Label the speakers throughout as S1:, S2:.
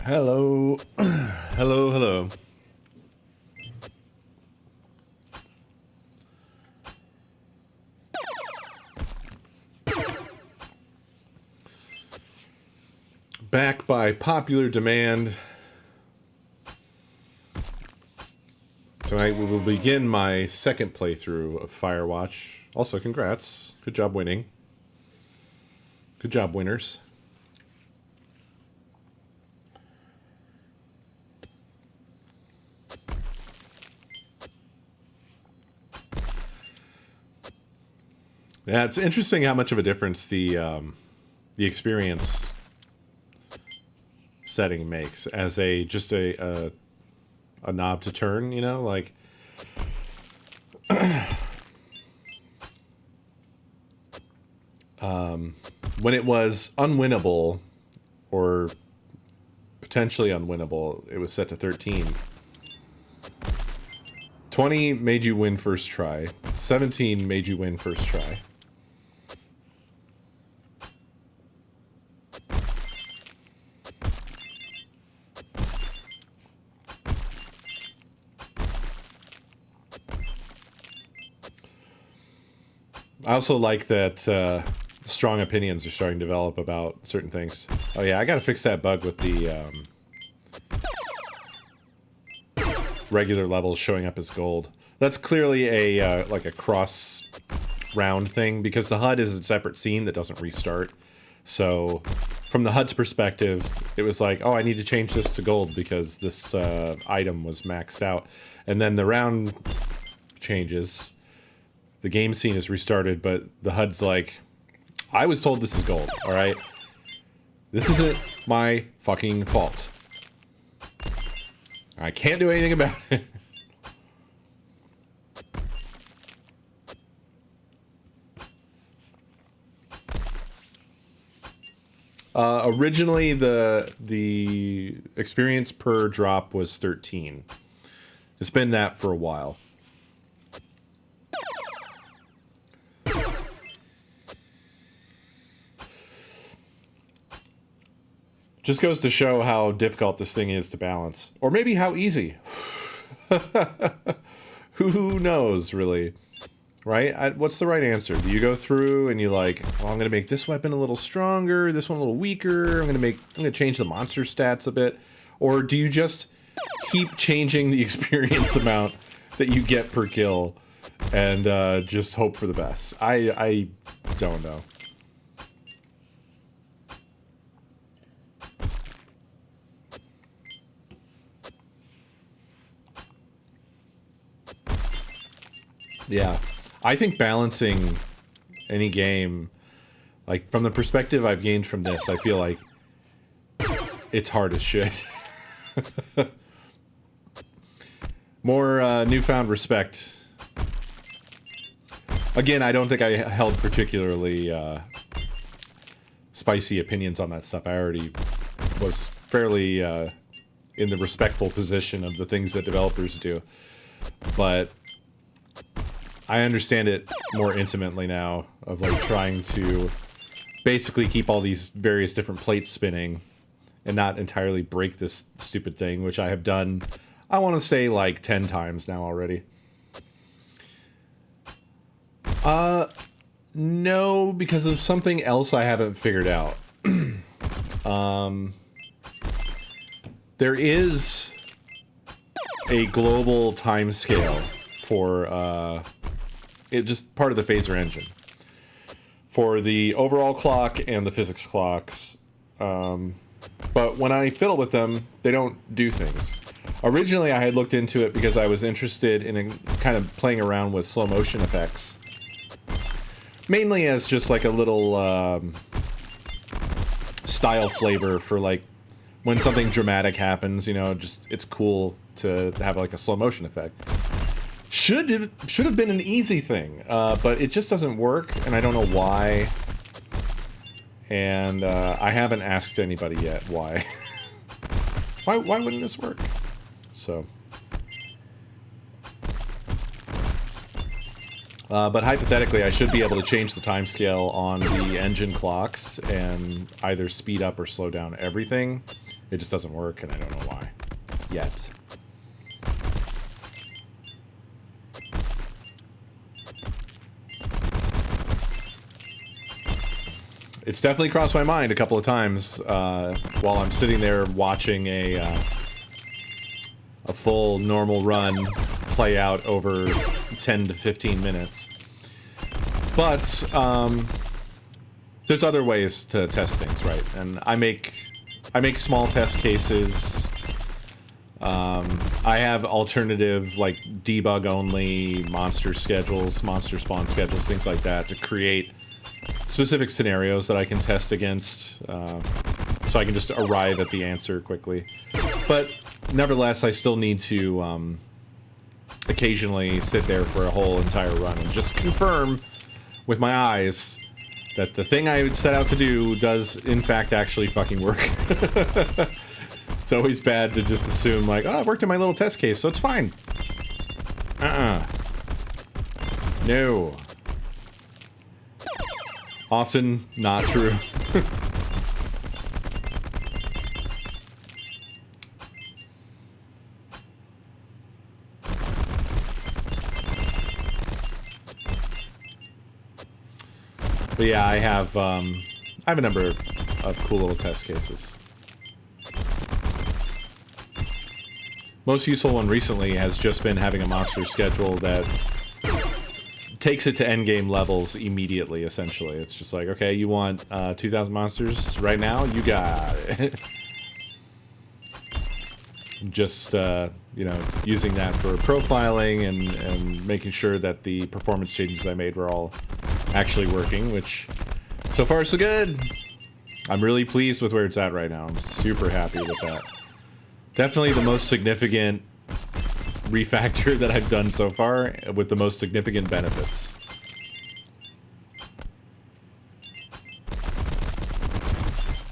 S1: Hello. Hello, hello. Back by popular demand. Tonight we will begin my second playthrough of Firewatch. Also, congrats. Good job winning. Good job, winners. Yeah, it's interesting how much of a difference the experience setting makes as just a knob to turn, you know, like when it was unwinnable or potentially unwinnable, it was set to 13. 20 made you win first try. 17 made you win first try. I also like that strong opinions are starting to develop about certain things. Oh yeah, I gotta fix that bug with the regular levels showing up as gold. That's clearly a like a cross round thing because the HUD is a separate scene that doesn't restart. So from the HUD's perspective, it was like, oh, I need to change this to gold because this item was maxed out. And then the round changes. The game scene is restarted, but the HUD's like, I was told this is gold, alright? This isn't my fucking fault. I can't do anything about it. Originally, the experience per drop was 13. It's been that for a while. Just goes to show how difficult this thing is to balance. Or maybe how easy. Who knows, really? Right? What's the right answer? Do you go through and you like, well, I'm going to make this weapon a little stronger, this one a little weaker, I'm going to change the monster stats a bit? Or do you just keep changing the experience amount that you get per kill and just hope for the best? I don't know. Yeah, I think balancing any game, like from the perspective I've gained from this, I feel like it's hard as shit. More newfound respect. Again, I don't think I held particularly spicy opinions on that stuff. I already was fairly in the respectful position of the things that developers do. But I understand it more intimately now, of like trying to basically keep all these various different plates spinning and not entirely break this stupid thing, which I have done, I want to say like 10 times now already. No, because of something else I haven't figured out. There is a global timescale for it just part of the phaser engine for the overall clock and the physics clocks, but when I fiddle with them, they don't do things. Originally, I had looked into it because I was interested in kind of playing around with slow motion effects, mainly as just like a little style flavor for like when something dramatic happens, you know, just it's cool to have like a slow motion effect. Should have been an easy thing, but it just doesn't work, and I don't know why. And I haven't asked anybody yet why. why wouldn't this work? So, but hypothetically, I should be able to change the timescale on the engine clocks and either speed up or slow down everything It just doesn't work, and I don't know why. Yet. It's definitely crossed my mind a couple of times while I'm sitting there watching a full normal run play out over 10 to 15 minutes. But there's other ways to test things, right? And I make small test cases. I have alternative, like, debug only monster schedules, monster spawn schedules, things like that to create specific scenarios that I can test against, so I can just arrive at the answer quickly. But nevertheless, I still need to occasionally sit there for a whole entire run and just confirm with my eyes that the thing I set out to do does in fact actually fucking work. It's always bad to just assume, like, oh, it worked in my little test case, so it's fine. No. Often not true. But yeah, I have a number of cool little test cases. Most useful one recently has just been having a monster schedule that takes it to endgame levels immediately, essentially. It's just like, okay, you want 2,000 monsters right now? You got it. Just, you know, using that for profiling and making sure that the performance changes I made were all actually working, which so far so good. I'm really pleased with where it's at right now. I'm super happy with that. Definitely the most significant refactor that I've done so far, with the most significant benefits.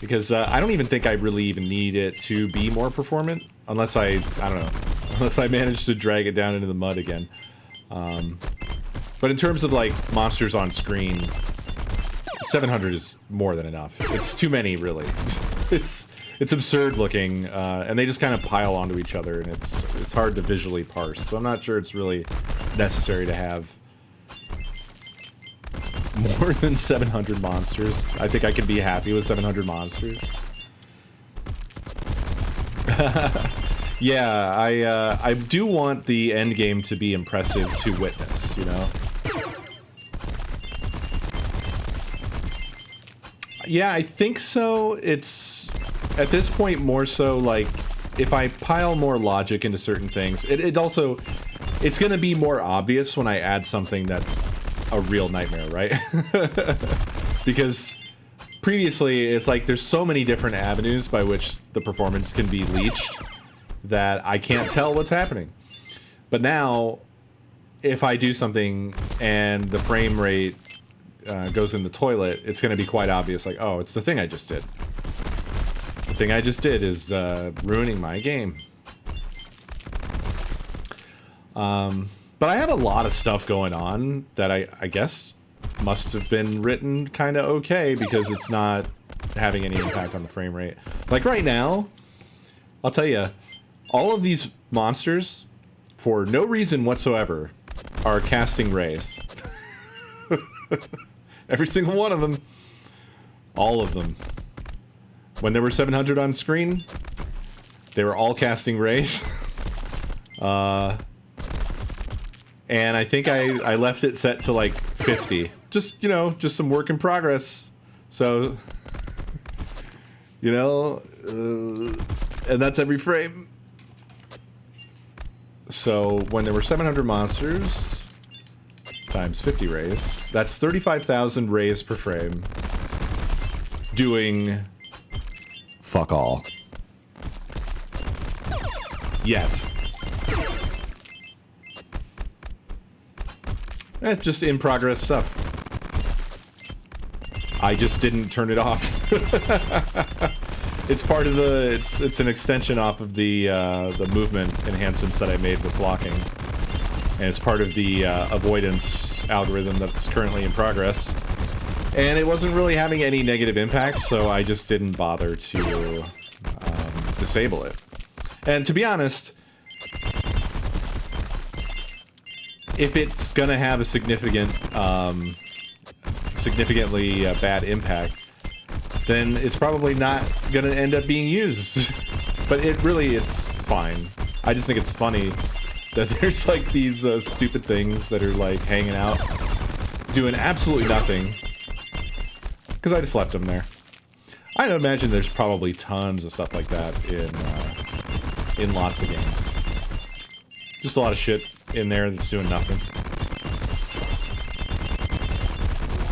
S1: Because I don't even think I really even need it to be more performant, unless I don't know, unless I manage to drag it down into the mud again. But in terms of, like, monsters on screen, 700 is more than enough. It's too many, really. It's absurd looking, and they just kind of pile onto each other, and it's hard to visually parse. So I'm not sure it's really necessary to have more than 700 monsters. I think I could be happy with 700 monsters. Yeah, I do want the end game to be impressive to witness, you know? Yeah, I think so. It's, at this point, more so, like, if I pile more logic into certain things, it also, it's gonna be more obvious when I add something that's a real nightmare, right? Because previously, it's like, there's so many different avenues by which the performance can be leached that I can't tell what's happening. But now, if I do something and the frame rate goes in the toilet, it's going to be quite obvious, like, oh, it's the thing I just did. The thing I just did is ruining my game. But I have a lot of stuff going on that I guess must have been written kind of okay, because it's not having any impact on the frame rate. Like right now, I'll tell you, all of these monsters, for no reason whatsoever, are casting rays. Every single one of them. All of them. When there were 700 on screen, they were all casting rays. And I think I left it set to like 50. Just, you know, just some work in progress. So, you know, and that's every frame. So when there were 700 monsters times 50 rays, that's 35,000 rays per frame. Doing fuck all. Yet. Just in progress stuff. I just didn't turn it off. It's part of the, it's an extension off of the movement enhancements that I made with blocking. And it's part of the avoidance algorithm that's currently in progress. And it wasn't really having any negative impact, so I just didn't bother to disable it. And to be honest, if it's gonna have a significantly bad impact, then it's probably not gonna end up being used. But it's fine. I just think it's funny that there's like these stupid things that are like hanging out, doing absolutely nothing. Because I just left them there. I imagine there's probably tons of stuff like that in lots of games. Just a lot of shit in there that's doing nothing.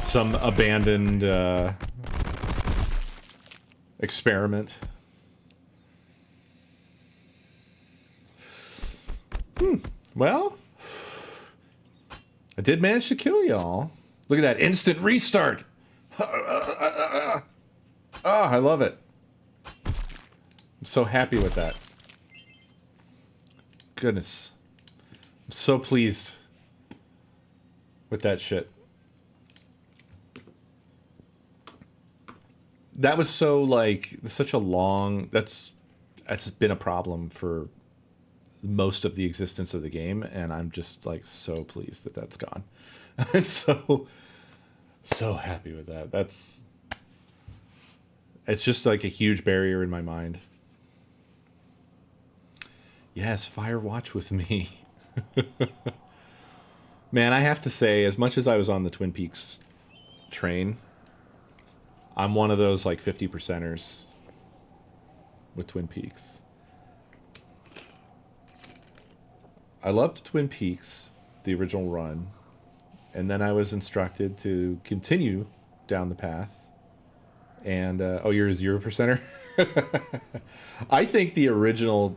S1: Some abandoned experiment. Well, I did manage to kill y'all. Look at that instant restart. Oh, I love it. I'm so happy with that. Goodness. I'm so pleased with that shit. That was so, like, such a long... That's been a problem for most of the existence of the game, and I'm just, like, so pleased that that's gone. I'm so happy with that. It's just, like, a huge barrier in my mind. Yes, Firewatch with me. Man, I have to say, as much as I was on the Twin Peaks train, I'm one of those like 50%ers with Twin Peaks. I loved Twin Peaks, the original run, and then I was instructed to continue down the path. And oh, you're a 0%er? I think the original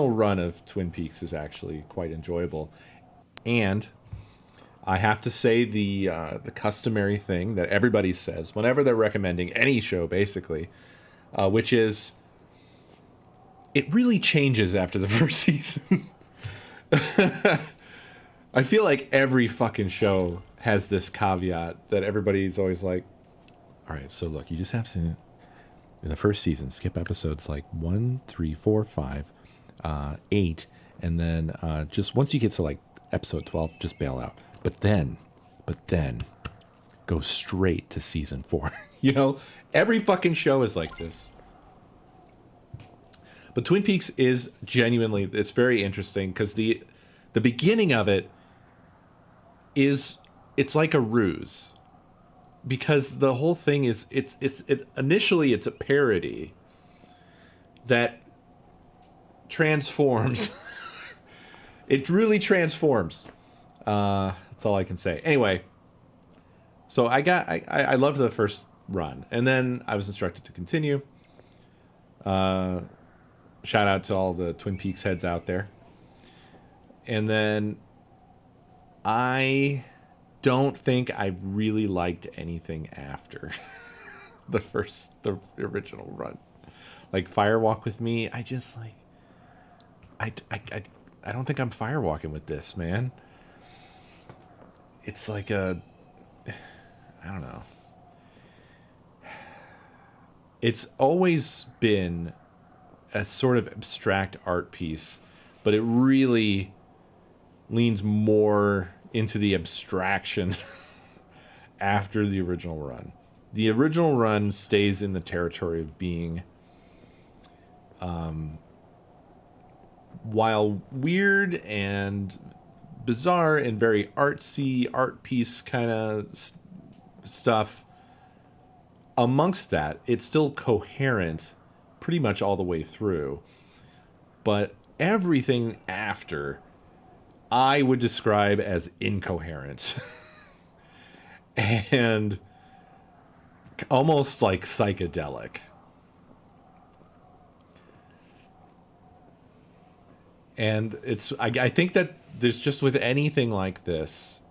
S1: run of Twin Peaks is actually quite enjoyable, and I have to say the customary thing that everybody says whenever they're recommending any show, basically, which is it really changes after the first season. I feel like every fucking show has this caveat that everybody's always like, all right, so look, you just have to, in the first season, skip episodes like 1, 3, 4, 5, 8, and then just once you get to like episode 12, just bail out. But then, go straight to season 4. You know, every fucking show is like this. But Twin Peaks is genuinely, it's very interesting because the beginning of it is, it's like a ruse. Because the whole thing is, initially it's a parody that transforms. It really transforms. That's all I can say. Anyway, so I loved the first run, and then I was instructed to continue. Shout out to all the Twin Peaks heads out there. And then I don't think I really liked anything after the original run. Like Firewalk with me, I just like I don't think I'm firewalking with this, man. It's like I don't know. It's always been a sort of abstract art piece, but it really leans more into the abstraction after the original run. The original run stays in the territory of being, while weird and bizarre and very artsy, art piece kind of stuff, amongst that, it's still coherent pretty much all the way through. But everything after, I would describe as incoherent. And almost like psychedelic. And I think that there's just with anything like this,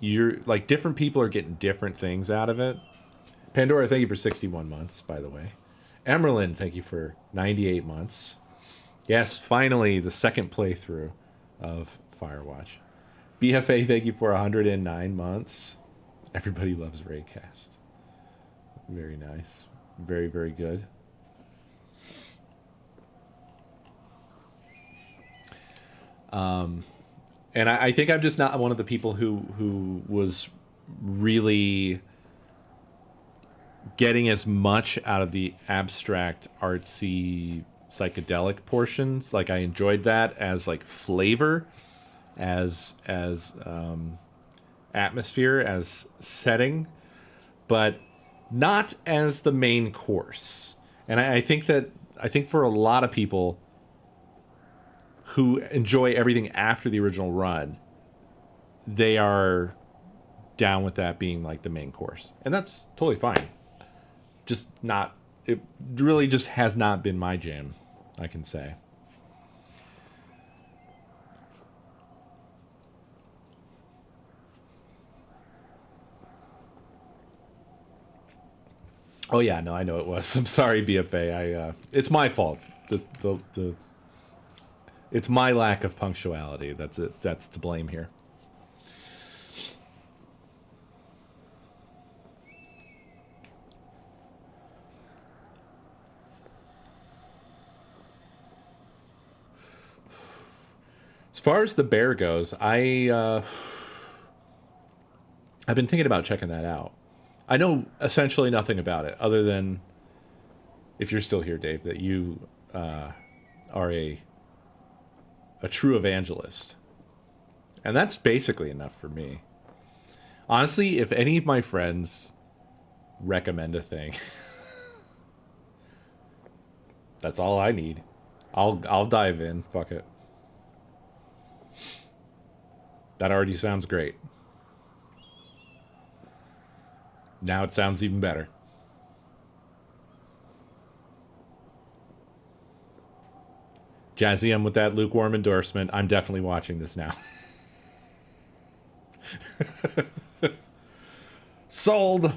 S1: you're like different people are getting different things out of it. Pandora, thank you for 61 months, by the way. Emerlin, thank you for 98 months. Yes, finally, the second playthrough of Firewatch. BFA, thank you for 109 months. Everybody loves Raycast. Very nice. Very, very good. And I think I'm just not one of the people who was really getting as much out of the abstract, artsy, psychedelic portions. Like I enjoyed that as like flavor, as atmosphere, as setting, but not as the main course. And I think for a lot of people who enjoy everything after the original run, they are down with that being like the main course. And that's totally fine. Just not, it really just has not been my jam, I can say. Oh yeah, no, I know it was. I'm sorry, BFA. It's my fault. It's my lack of punctuality. That's it. That's to blame here. As far as the bear goes, I've been thinking about checking that out. I know essentially nothing about it, other than, if you're still here, Dave, that you are a true evangelist. And that's basically enough for me. Honestly, if any of my friends recommend a thing, that's all I need. I'll dive in. Fuck it. That already sounds great. Now it sounds even better. Jazzy, I'm with that lukewarm endorsement. I'm definitely watching this now. Sold!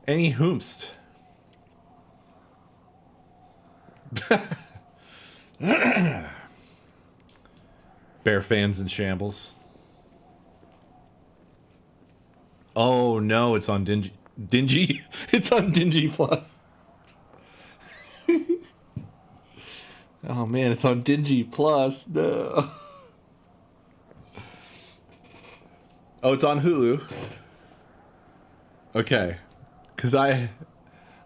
S1: Any whomst? Bear fans in shambles. Oh no, it's on Dingy. It's on Dingy Plus. Oh man, it's on Dingy Plus. No. Oh, it's on Hulu. Okay, cause I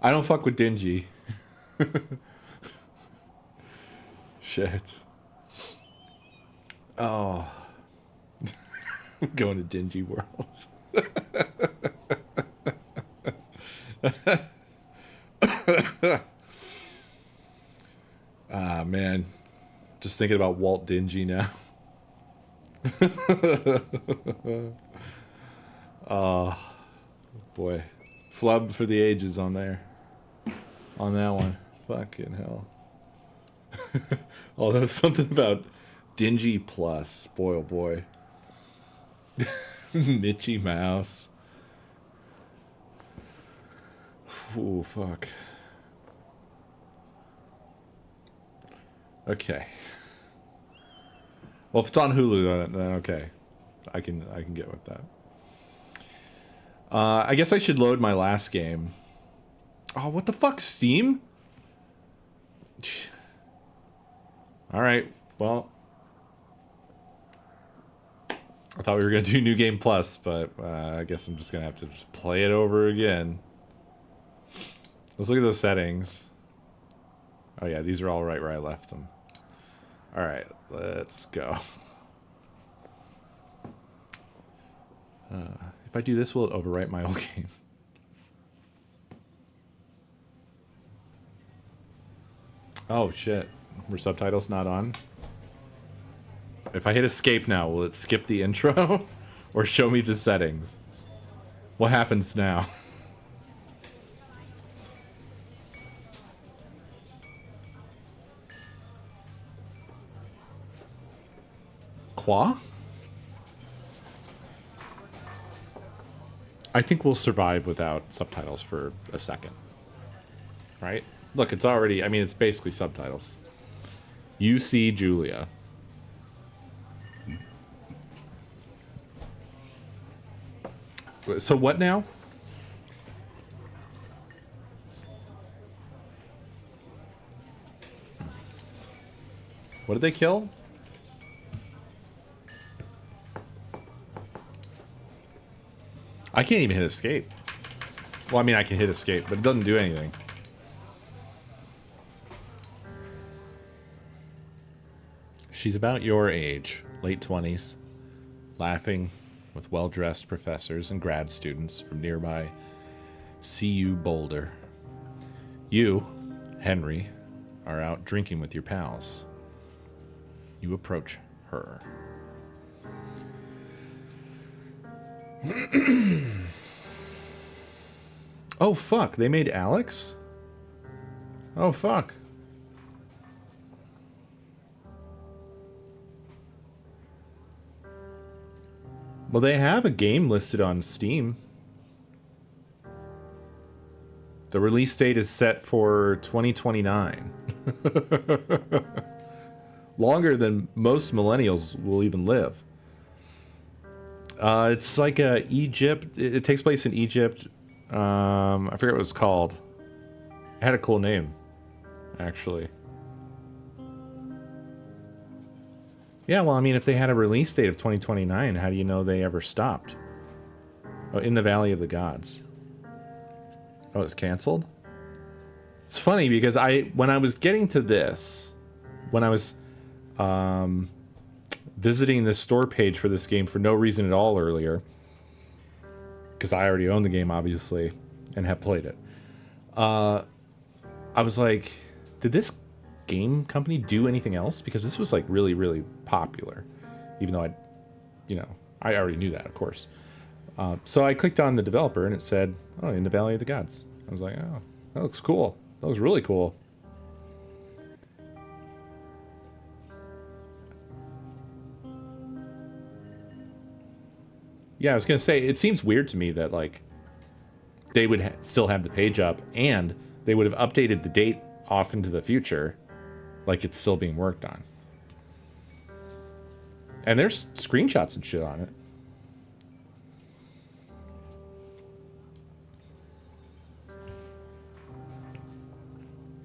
S1: don't fuck with Dingy. Shit. Oh. I'm going to Dingy World. Ah, man. Just thinking about Walt Dingy now. Oh, boy. Flub for the ages on there. On that one. Fucking hell. Although something about Dingy Plus. Boy, oh boy. Mitchy Mouse. Ooh, fuck. Okay. Well, if it's on Hulu, then okay. I can get with that. I guess I should load my last game. Oh, what the fuck, Steam? All right. Well, I thought we were going to do New Game Plus, but I guess I'm just going to have to just play it over again. Let's look at those settings. Oh, yeah, these are all right where I left them. All right, let's go. If I do this, will it overwrite my old game? Oh, shit. Were subtitles not on? If I hit escape now, will it skip the intro? Or show me the settings? What happens now? Qua? I think we'll survive without subtitles for a second. Right? Look, it's already, I mean, it's basically subtitles. You see Julia. So what now? What did they kill? I can't even hit escape. Well, I mean, I can hit escape, but it doesn't do anything. She's about your age, late 20s, laughing with well-dressed professors and grad students from nearby CU Boulder. You, Henry, are out drinking with your pals. You approach her. Oh, fuck. They made Alex? Oh, fuck. Well, they have a game listed on Steam. The release date is set for 2029. Longer than most millennials will even live. It's like Egypt. It takes place in Egypt. I forget what it's called. It had a cool name, actually. Yeah, well, I mean, if they had a release date of 2029, how do you know they ever stopped? Oh, In the Valley of the Gods. Oh, it's canceled? It's funny because when I was getting to this, when I was visiting the store page for this game for no reason at all earlier, because I already own the game, obviously, and have played it, I was like, did this game company do anything else? Because this was like really, really popular, even though I already knew that, of course. So I clicked on the developer and it said, oh, In the Valley of the Gods. I was like, oh, that looks cool. That was really cool. Yeah, I was going to say, it seems weird to me that, like, they would still have the page up and they would have updated the date off into the future like it's still being worked on. And there's screenshots and shit on it.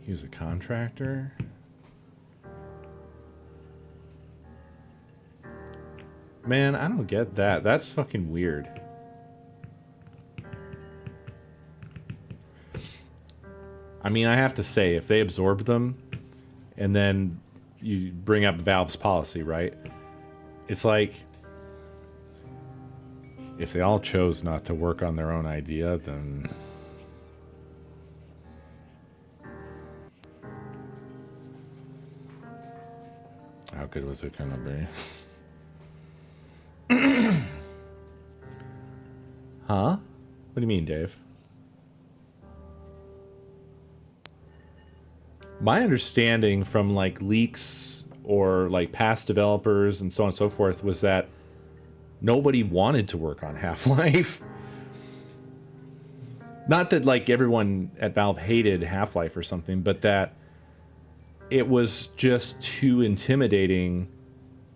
S1: He was a contractor. Man, I don't get that. That's fucking weird. I mean, I have to say, if they absorb them, and then you bring up Valve's policy, right? It's like, if they all chose not to work on their own idea, then... how good was it gonna be? Huh? What do you mean, Dave? My understanding from like leaks or like past developers and so on and so forth was that nobody wanted to work on Half-Life. Not that like everyone at Valve hated Half-Life or something, but that it was just too intimidating.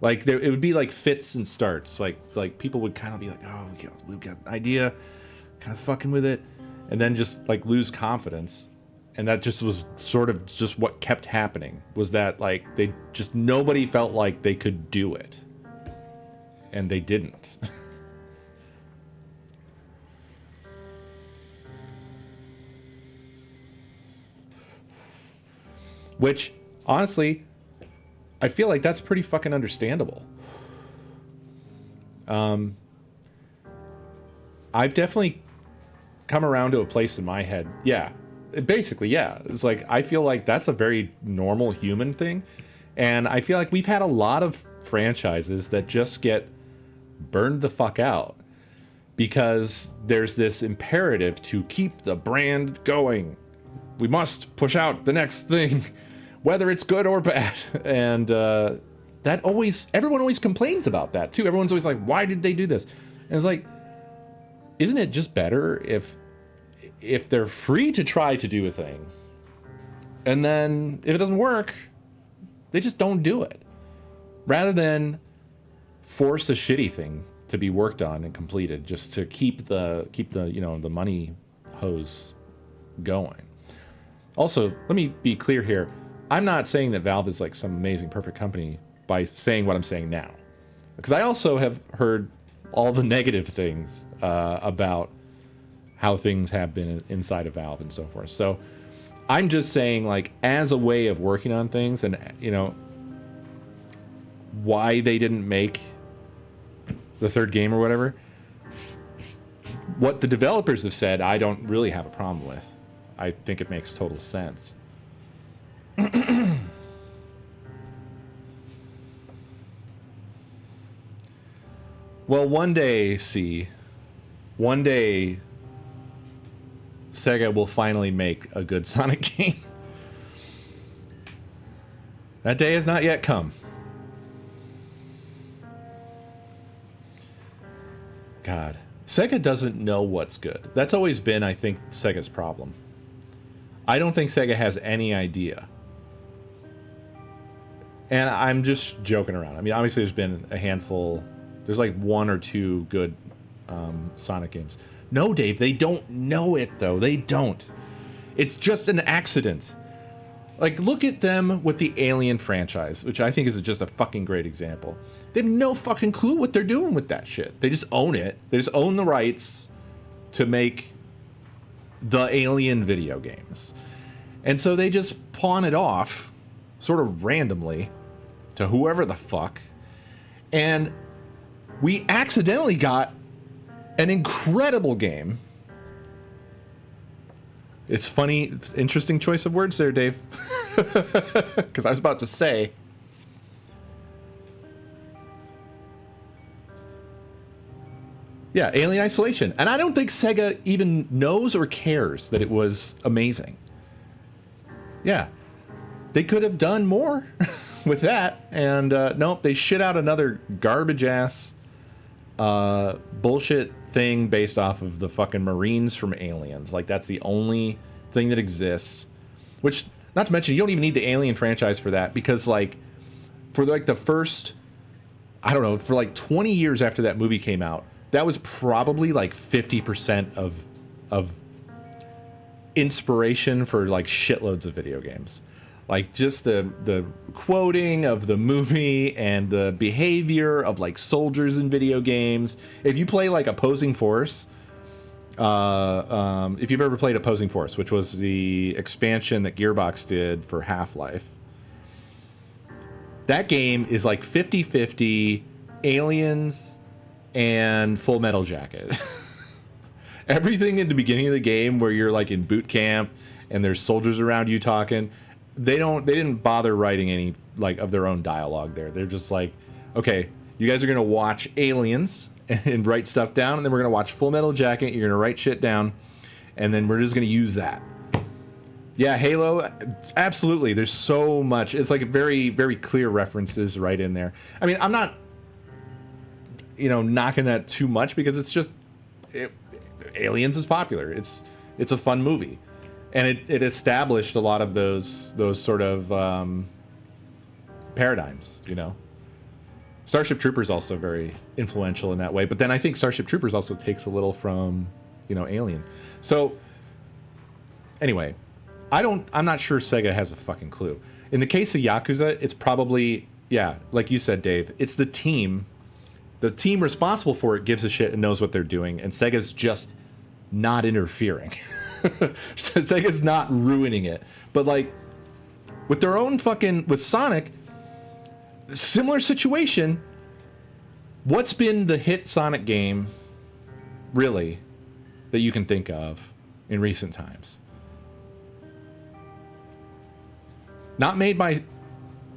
S1: Like it would be like fits and starts. Like people would kind of be like, oh, we've got an idea, kind of fucking with it, and then just like lose confidence. And that just was sort of just what kept happening, was that like nobody felt like they could do it. And they didn't. Which, honestly, I feel like that's pretty fucking understandable. I've definitely come around to a place in my head. Yeah. Basically, yeah. It's like, I feel like that's a very normal human thing. And I feel like we've had a lot of franchises that just get burned the fuck out because there's this imperative to keep the brand going. We must push out the next thing, whether it's good or bad. And everyone always complains about that too. Everyone's always like, why did they do this? And it's like, isn't it just better if they're free to try to do a thing, and then if it doesn't work, they just don't do it, rather than force a shitty thing to be worked on and completed just to keep the the money hose going. Also, let me be clear here. I'm not saying that Valve is like some amazing, perfect company by saying what I'm saying now. Because I also have heard all the negative things about how things have been inside of Valve and so forth. So I'm just saying, like, as a way of working on things and, you know, why they didn't make the third game or whatever, what the developers have said, I don't really have a problem with. I think it makes total sense. Well, one day, one day, Sega will finally make a good Sonic game. That day has not yet come. God. Sega doesn't know what's good. That's always been, I think, Sega's problem. I don't think Sega has any idea. And I'm just joking around. I mean, obviously there's been a handful. There's like 1 or 2 good Sonic games. No, Dave, they don't know it, though. They don't. It's just an accident. Like, look at them with the Alien franchise, which I think is just a fucking great example. They have no fucking clue what they're doing with that shit. They just own it. They just own the rights to make the Alien video games. And so they just pawn it off, sort of randomly, to whoever the fuck. And we accidentally got an incredible game. It's funny, it's interesting choice of words there, Dave. Because I was about to say, yeah, Alien Isolation. And I don't think Sega even knows or cares that it was amazing. Yeah. They could have done more with that. And nope, they shit out another garbage-ass bullshit thing based off of the fucking Marines from Aliens. Like, that's the only thing that exists. Which, not to mention, you don't even need the Alien franchise for that. Because, like, for like the first, I don't know, for like 20 years after that movie came out, that was probably like 50% of inspiration for like shitloads of video games. Like just the quoting of the movie and the behavior of like soldiers in video games. If you play like Opposing Force, if you've ever played Opposing Force, which was the expansion that Gearbox did for Half-Life, that game is like 50-50 Aliens and Full Metal Jacket. Everything in the beginning of the game where you're like in boot camp and there's soldiers around you talking, they didn't bother writing any like of their own dialogue there. They're just like, okay, you guys are gonna watch Aliens and write stuff down, and then we're gonna watch Full Metal Jacket, you're gonna write shit down, and then we're just gonna use that. Yeah, Halo, absolutely. There's so much. It's like very, very clear references right in there. I mean, I'm not, you know, knocking that too much because it's just, Aliens is popular. It's a fun movie, and it established a lot of those sort of paradigms. You know, Starship Troopers also very influential in that way. But then I think Starship Troopers also takes a little from, you know, Aliens. So anyway, I'm not sure Sega has a fucking clue. In the case of Yakuza, it's probably, yeah, like you said, Dave, it's the team. The team responsible for it gives a shit and knows what they're doing, and Sega's just not interfering. Sega's not ruining it. But like with their own fucking, with Sonic, similar situation. What's been the hit Sonic game, really, that you can think of in recent times? Not made by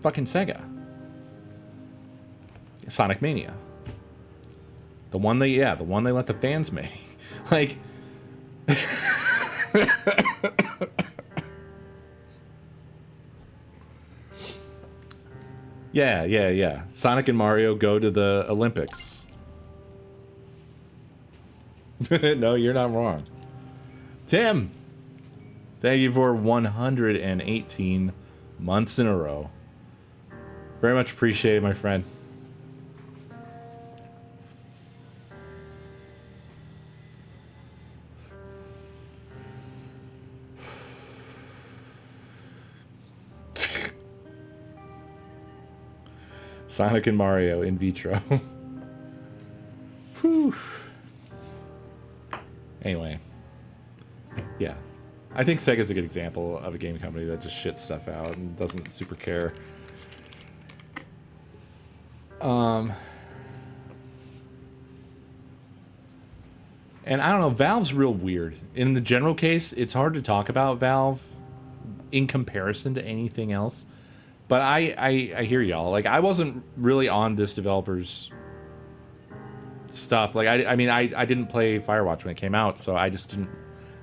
S1: fucking Sega. Sonic Mania. The one they let the fans make. Like, yeah. Sonic and Mario go to the Olympics. No, you're not wrong. Tim, thank you for 118 months in a row. Very much appreciated, my friend. Sonic and Mario in vitro. Whew. Anyway. Yeah. I think Sega's a good example of a game company that just shits stuff out and doesn't super care. And I don't know, Valve's real weird. In the general case, it's hard to talk about Valve in comparison to anything else. But I hear y'all. Like, I wasn't really on this developer's stuff. Like, I mean, I didn't play Firewatch when it came out, so I didn't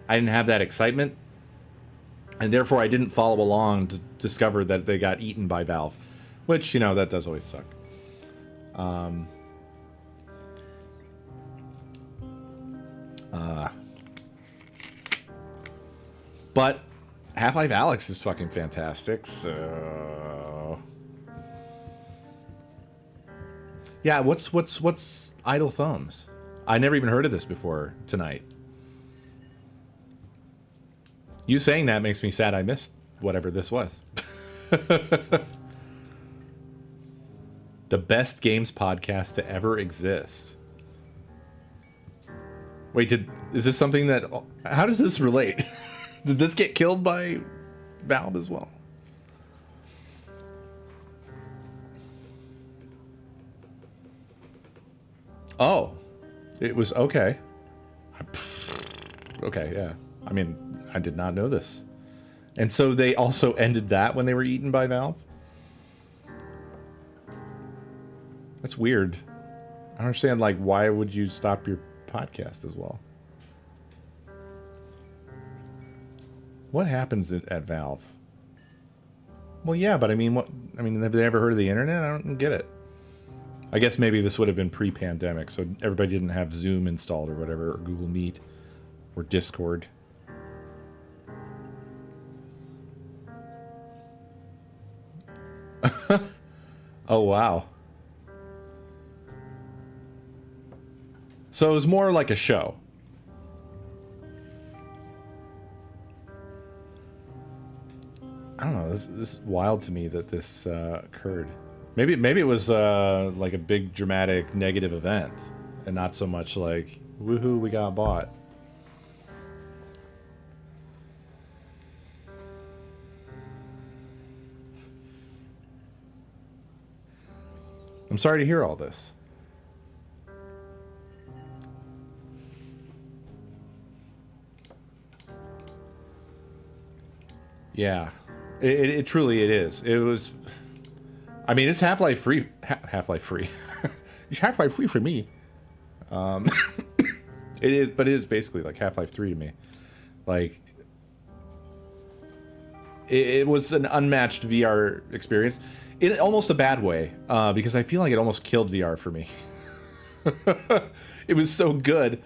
S1: have that excitement. And therefore, I didn't follow along to discover that they got eaten by Valve. Which, you know, that does always suck. But Half-Life Alyx is fucking fantastic, so... Yeah, what's Idle Thumbs? I never even heard of this before tonight. You saying that makes me sad I missed whatever this was. The best games podcast to ever exist. Wait, is this something that... How does this relate? Did this get killed by Valve as well? Oh. It was... Okay. Okay, yeah. I mean, I did not know this. And so they also ended that when they were eaten by Valve? That's weird. I don't understand, like, why would you stop your podcast as well? What happens at Valve? Well, yeah, but I mean, have they ever heard of the internet? I don't get it. I guess maybe this would have been pre-pandemic, so everybody didn't have Zoom installed or whatever, or Google Meet, or Discord. Oh, wow. So it was more like a show. I don't know. This is wild to me that this occurred. Maybe it was like a big dramatic negative event, and not so much like woohoo, we got bought. I'm sorry to hear all this. Yeah, it truly it is. It was. I mean, it's Half-Life free. Half-Life free. It's Half-Life free for me. It is, but it is basically like Half-Life 3 to me. Like, it was an unmatched VR experience in almost a bad way, because I feel like it almost killed VR for me. It was so good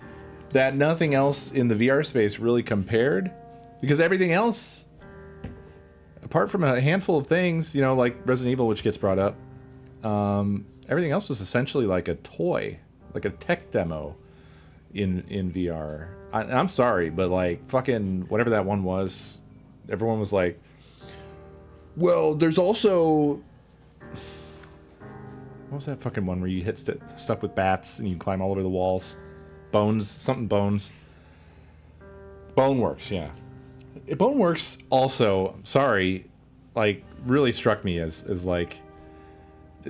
S1: that nothing else in the VR space really compared, because everything else, apart from a handful of things, you know, like Resident Evil, which gets brought up, everything else was essentially like a toy, like a tech demo in VR. I'm sorry, but like fucking whatever that one was, everyone was like, well, there's also... What was that fucking one where you hit stuff with bats and you climb all over the walls? Bones, something Bones. Boneworks, yeah. Boneworks also, sorry, like really struck me as like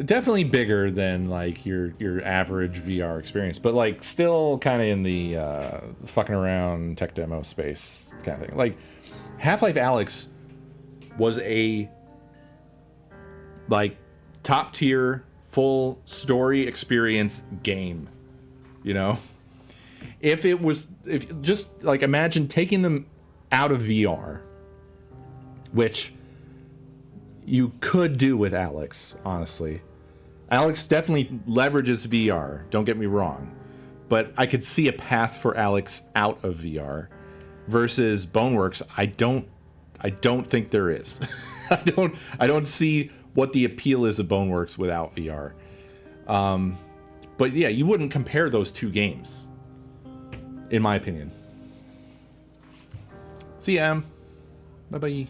S1: definitely bigger than like your average VR experience, but like still kind of in the fucking around tech demo space kind of thing. Like Half-Life Alyx was a like top tier full story experience game, you know? If just like imagine taking them out of VR, which you could do with Alyx, honestly. Alyx definitely leverages VR, don't get me wrong, but I could see a path for Alyx out of VR versus Boneworks. I don't think there is. I don't see what the appeal is of Boneworks without VR. But yeah, you wouldn't compare those two games, in my opinion. See ya. Bye-bye.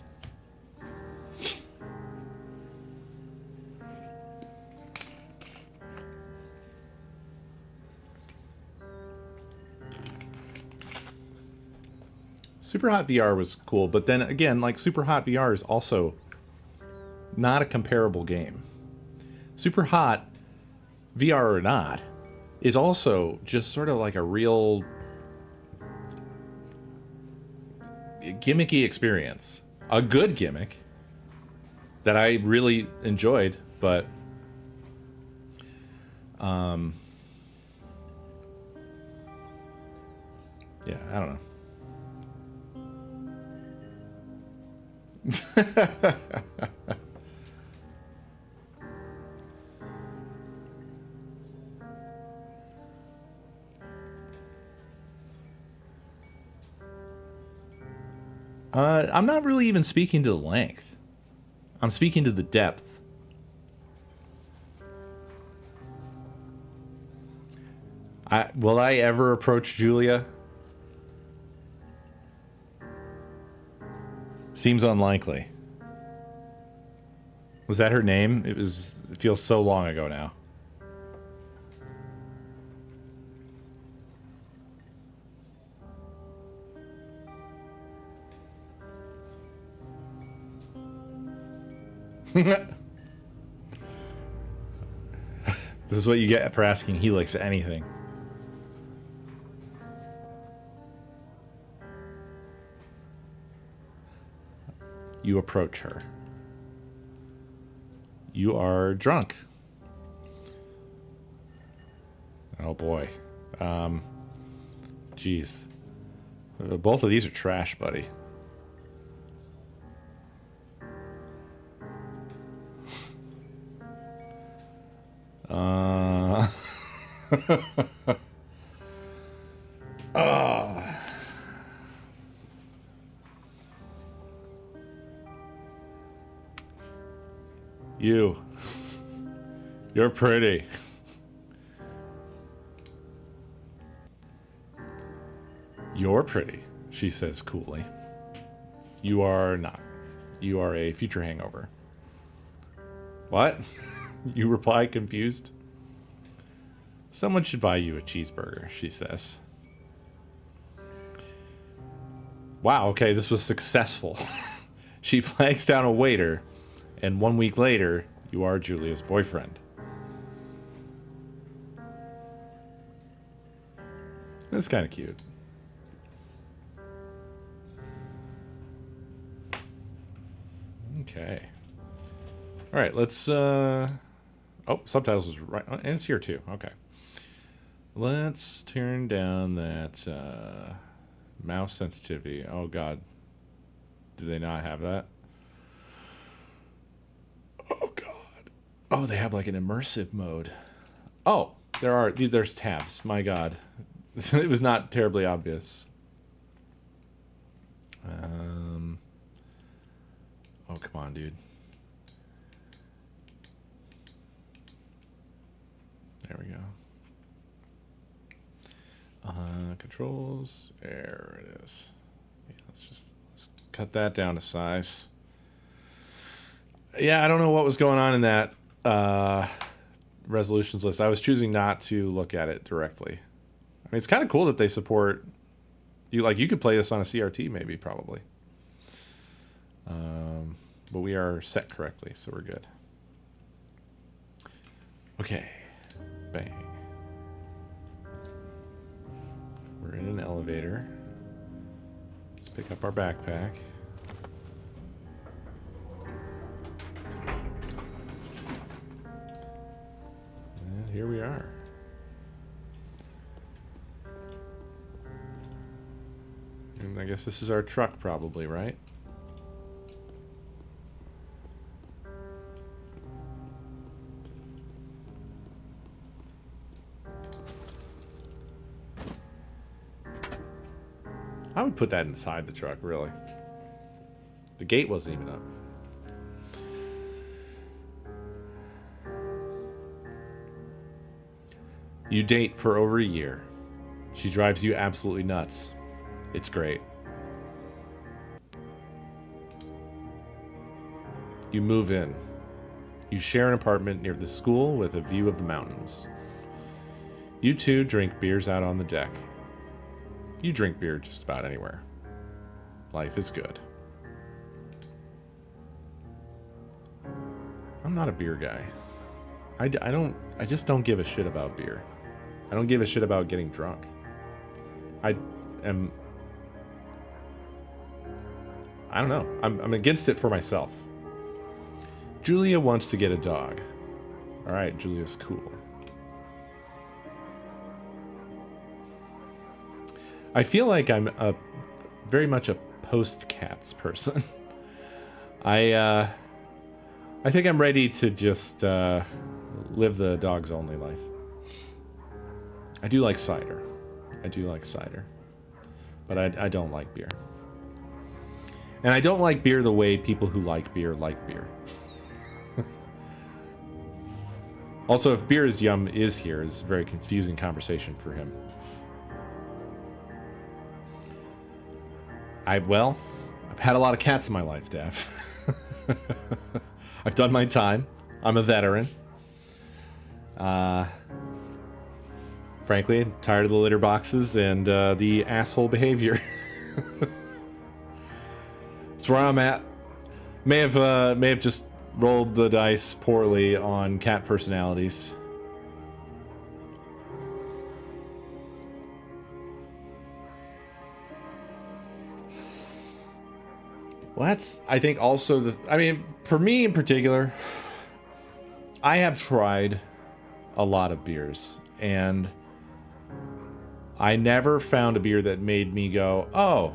S1: Super Hot VR was cool, but then again, like Super Hot VR is also not a comparable game. Super Hot, VR or not, is also just sort of like a real gimmicky experience. A good gimmick that I really enjoyed, but yeah, I don't know. I'm not really even speaking to the length. I'm speaking to the depth. Will I ever approach Julia? Seems unlikely. Was that her name? It feels so long ago now. This is what you get for asking Helix anything. You approach her. You are drunk. Oh boy. Jeez. Both of these are trash, buddy. You're pretty. You're pretty, she says coolly. You are not. You are a future hangover. What? You reply confused. Someone should buy you a cheeseburger, she says. Wow, okay, this was successful. She flags down a waiter, and 1 week later, you are Julia's boyfriend. That's kind of cute. Okay. All right, let's... Oh, subtitles is right. And it's here, too. Okay. Let's turn down that mouse sensitivity. Oh, God. Do they not have that? Oh, God. Oh, they have, like, an immersive mode. Oh, there's tabs. My God. It was not terribly obvious. Oh, come on, dude. There we go. Controls. There it is. Yeah, let's cut that down to size. Yeah, I don't know what was going on in that resolutions list. I was choosing not to look at it directly. I mean, it's kind of cool that they support you. Like, you could play this on a CRT, maybe, probably. But we are set correctly, so we're good. Okay. Bang. We're in an elevator. Let's pick up our backpack. And here we are. And I guess this is our truck, probably, right? I would put that inside the truck, really. The gate wasn't even up. You date for over a year. She drives you absolutely nuts. It's great. You move in. You share an apartment near the school with a view of the mountains. You two drink beers out on the deck. You drink beer just about anywhere. Life is good. I'm not a beer guy. I just don't give a shit about beer. I don't give a shit about getting drunk. I don't know. I'm against it for myself. Julia wants to get a dog. All right, Julia's cool. I feel like I'm very much a post-cats person. I think I'm ready to just live the dogs only life. I do like cider. But I don't like beer. And I don't like beer the way people who like beer like beer. Also, if beer is yum is here, it's a very confusing conversation for him. I've had a lot of cats in my life, Dav. I've done my time. I'm a veteran. Frankly, I'm tired of the litter boxes and the asshole behavior. That's where I'm at. May have just rolled the dice poorly on cat personalities. Well, that's, I think, also for me in particular, I have tried a lot of beers, and I never found a beer that made me go, oh,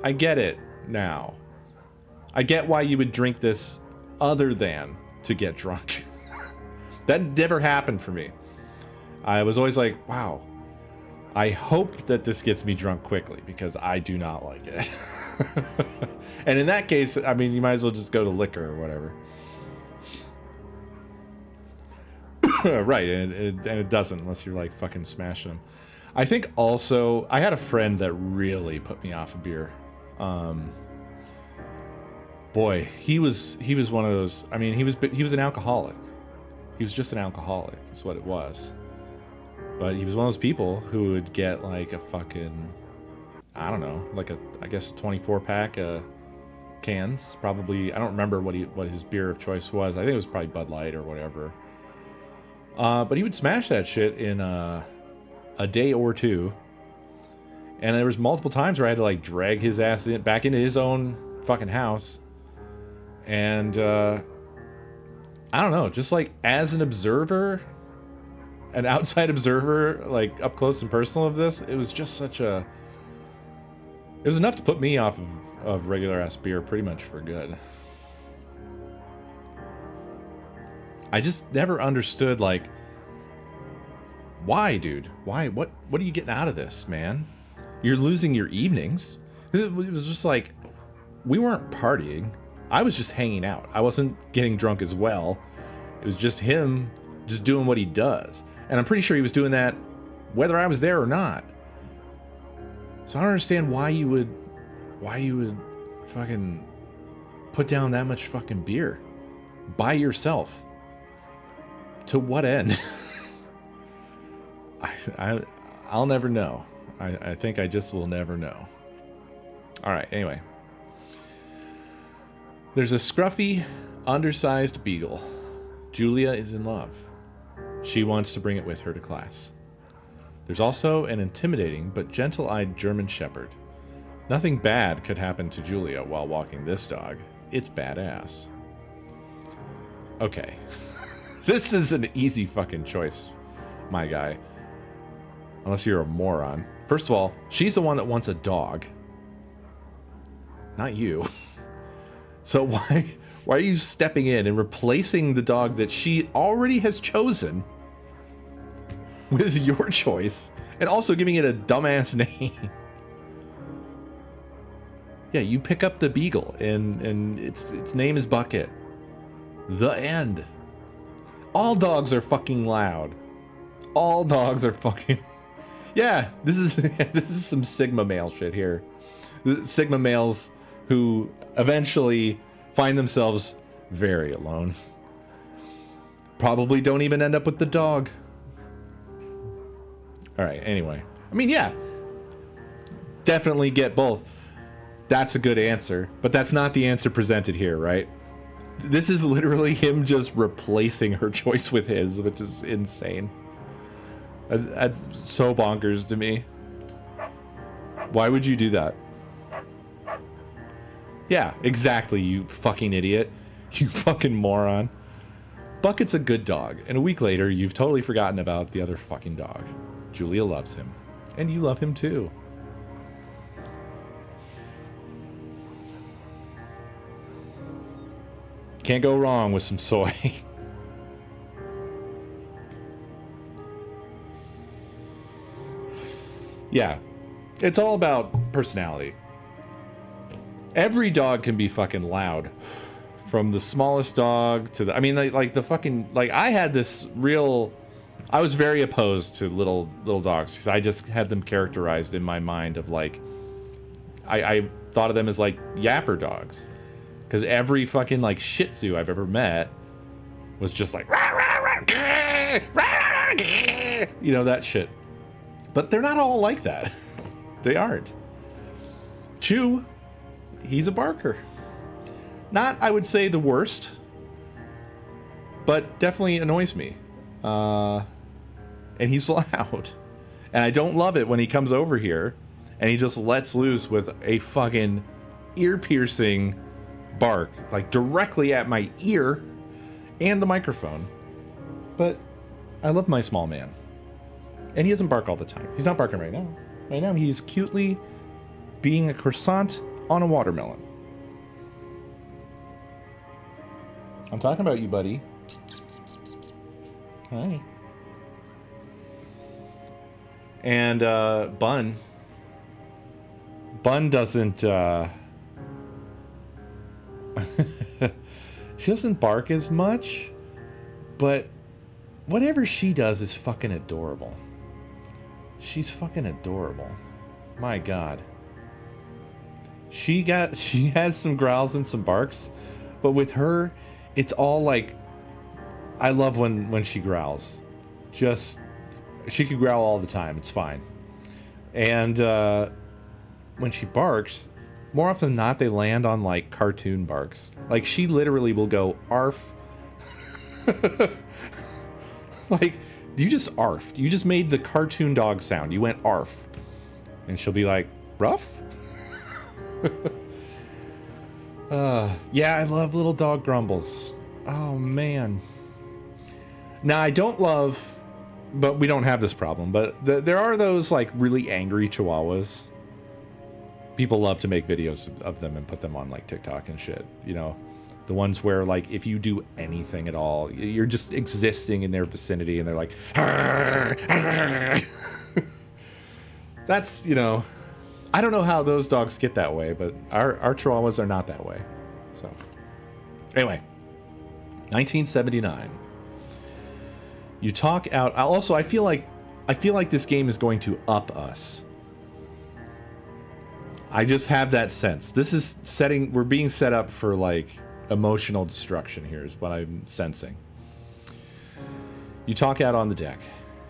S1: I get it now. I get why you would drink this other than to get drunk. That never happened for me. I was always like, wow, I hope that this gets me drunk quickly because I do not like it. And in that case, I mean, you might as well just go to liquor or whatever. Right, and it doesn't unless you're like fucking smashing them. I think also, I had a friend that really put me off of beer. Boy, he was one of those. I mean, he was an alcoholic. He was just an alcoholic, is what it was. But he was one of those people who would get like a fucking, I don't know, like I guess a 24-pack cans. Probably, I don't remember what his beer of choice was. I think it was probably Bud Light or whatever. But he would smash that shit in a day or two. And there was multiple times where I had to like drag his ass back into his own fucking house. And I don't know, just like as an observer, an outside observer, like up close and personal of this, it was just it was enough to put me off of regular ass beer pretty much for good. I just never understood, like, why, dude? Why? What are you getting out of this, man? You're losing your evenings. It was just like, we weren't partying. I was just hanging out. I wasn't getting drunk as well. It was just him just doing what he does. And I'm pretty sure he was doing that whether I was there or not. So I don't understand why you would fucking put down that much fucking beer by yourself. To what end? I'll never know. I think I just will never know. Alright, anyway. There's a scruffy, undersized beagle. Julia is in love. She wants to bring it with her to class. There's also an intimidating but gentle-eyed German Shepherd. Nothing bad could happen to Julia while walking this dog. It's badass. Okay. This is an easy fucking choice, my guy. Unless you're a moron. First of all, she's the one that wants a dog. Not you. So why are you stepping in and replacing the dog that she already has chosen with your choice and also giving it a dumbass name? Yeah, you pick up the beagle and its name is Bucket. The end. All dogs are fucking loud. All dogs are fucking... Yeah, this is some Sigma male shit here. Sigma males who eventually find themselves very alone. Probably don't even end up with the dog. Alright, anyway. I mean, yeah. Definitely get both. that's a good answer, but that's not the answer presented here, right? This is literally him just replacing her choice with his, which is insane. That's so bonkers to me. Why would you do that? Yeah, exactly, you fucking idiot. You fucking moron. Bucket's a good dog, and a week later, you've totally forgotten about the other fucking dog. Julia loves him, and you love him too. Can't go wrong with some soy. Yeah, it's all about personality. Every dog can be fucking loud. From the smallest dog to the... I mean, like the fucking... Like, I had this real... I was very opposed to little dogs, because I just had them characterized in my mind of, like... I thought of them as, like, yapper dogs. Because every fucking, like, Shih Tzu I've ever met was just like... You know, that shit. But they're not all like that. They aren't. Chew, he's a barker. Not, I would say, the worst, but definitely annoys me. And he's loud. And I don't love it when he comes over here and he just lets loose with a fucking ear-piercing bark, like directly at my ear and the microphone. But I love my small man. And he doesn't bark all the time. He's not barking right now. Right now, he's cutely being a croissant on a watermelon. I'm talking about you, buddy. Hi. And Bun doesn't she doesn't bark as much, but whatever she does is fucking adorable. She's fucking adorable. My God. She has some growls and some barks, but with her, it's all like, I love when she growls. Just, she could growl all the time. It's fine. And when she barks, more often than not, they land on like cartoon barks. Like, she literally will go arf. Like, you just arfed. You just made the cartoon dog sound. You went arf. And she'll be like, rough? Yeah, I love little dog grumbles. Oh, man. Now, I don't love... But we don't have this problem. But there are those, like, really angry chihuahuas. People love to make videos of them and put them on, like, TikTok and shit. You know? The ones where, like, if you do anything at all, you're just existing in their vicinity and they're like... That's, you know... I don't know how those dogs get that way, but our chihuahuas are not that way. So, anyway, 1979. You talk out. Also, I feel like this game is going to up us. I just have that sense. This is setting. We're being set up for like emotional destruction. Here is what I'm sensing. You talk out on the deck.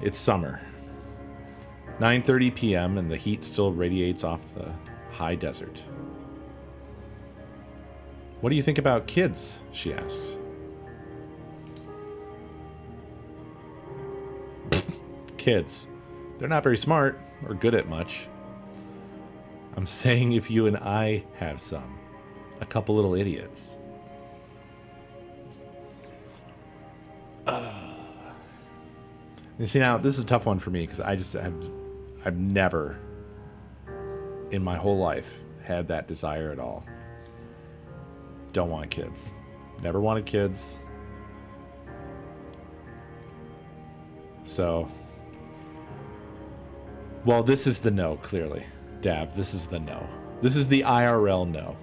S1: It's summer. 9:30 p.m. and the heat still radiates off the high desert. What do you think about kids? She asks. Kids. They're not very smart or good at much. I'm saying if you and I have some. A couple little idiots. You see, now this is a tough one for me because I've never in my whole life had that desire at all. Don't want kids. Never wanted kids. So, well, this is the no, clearly. Dav, this is the no. This is the IRL no.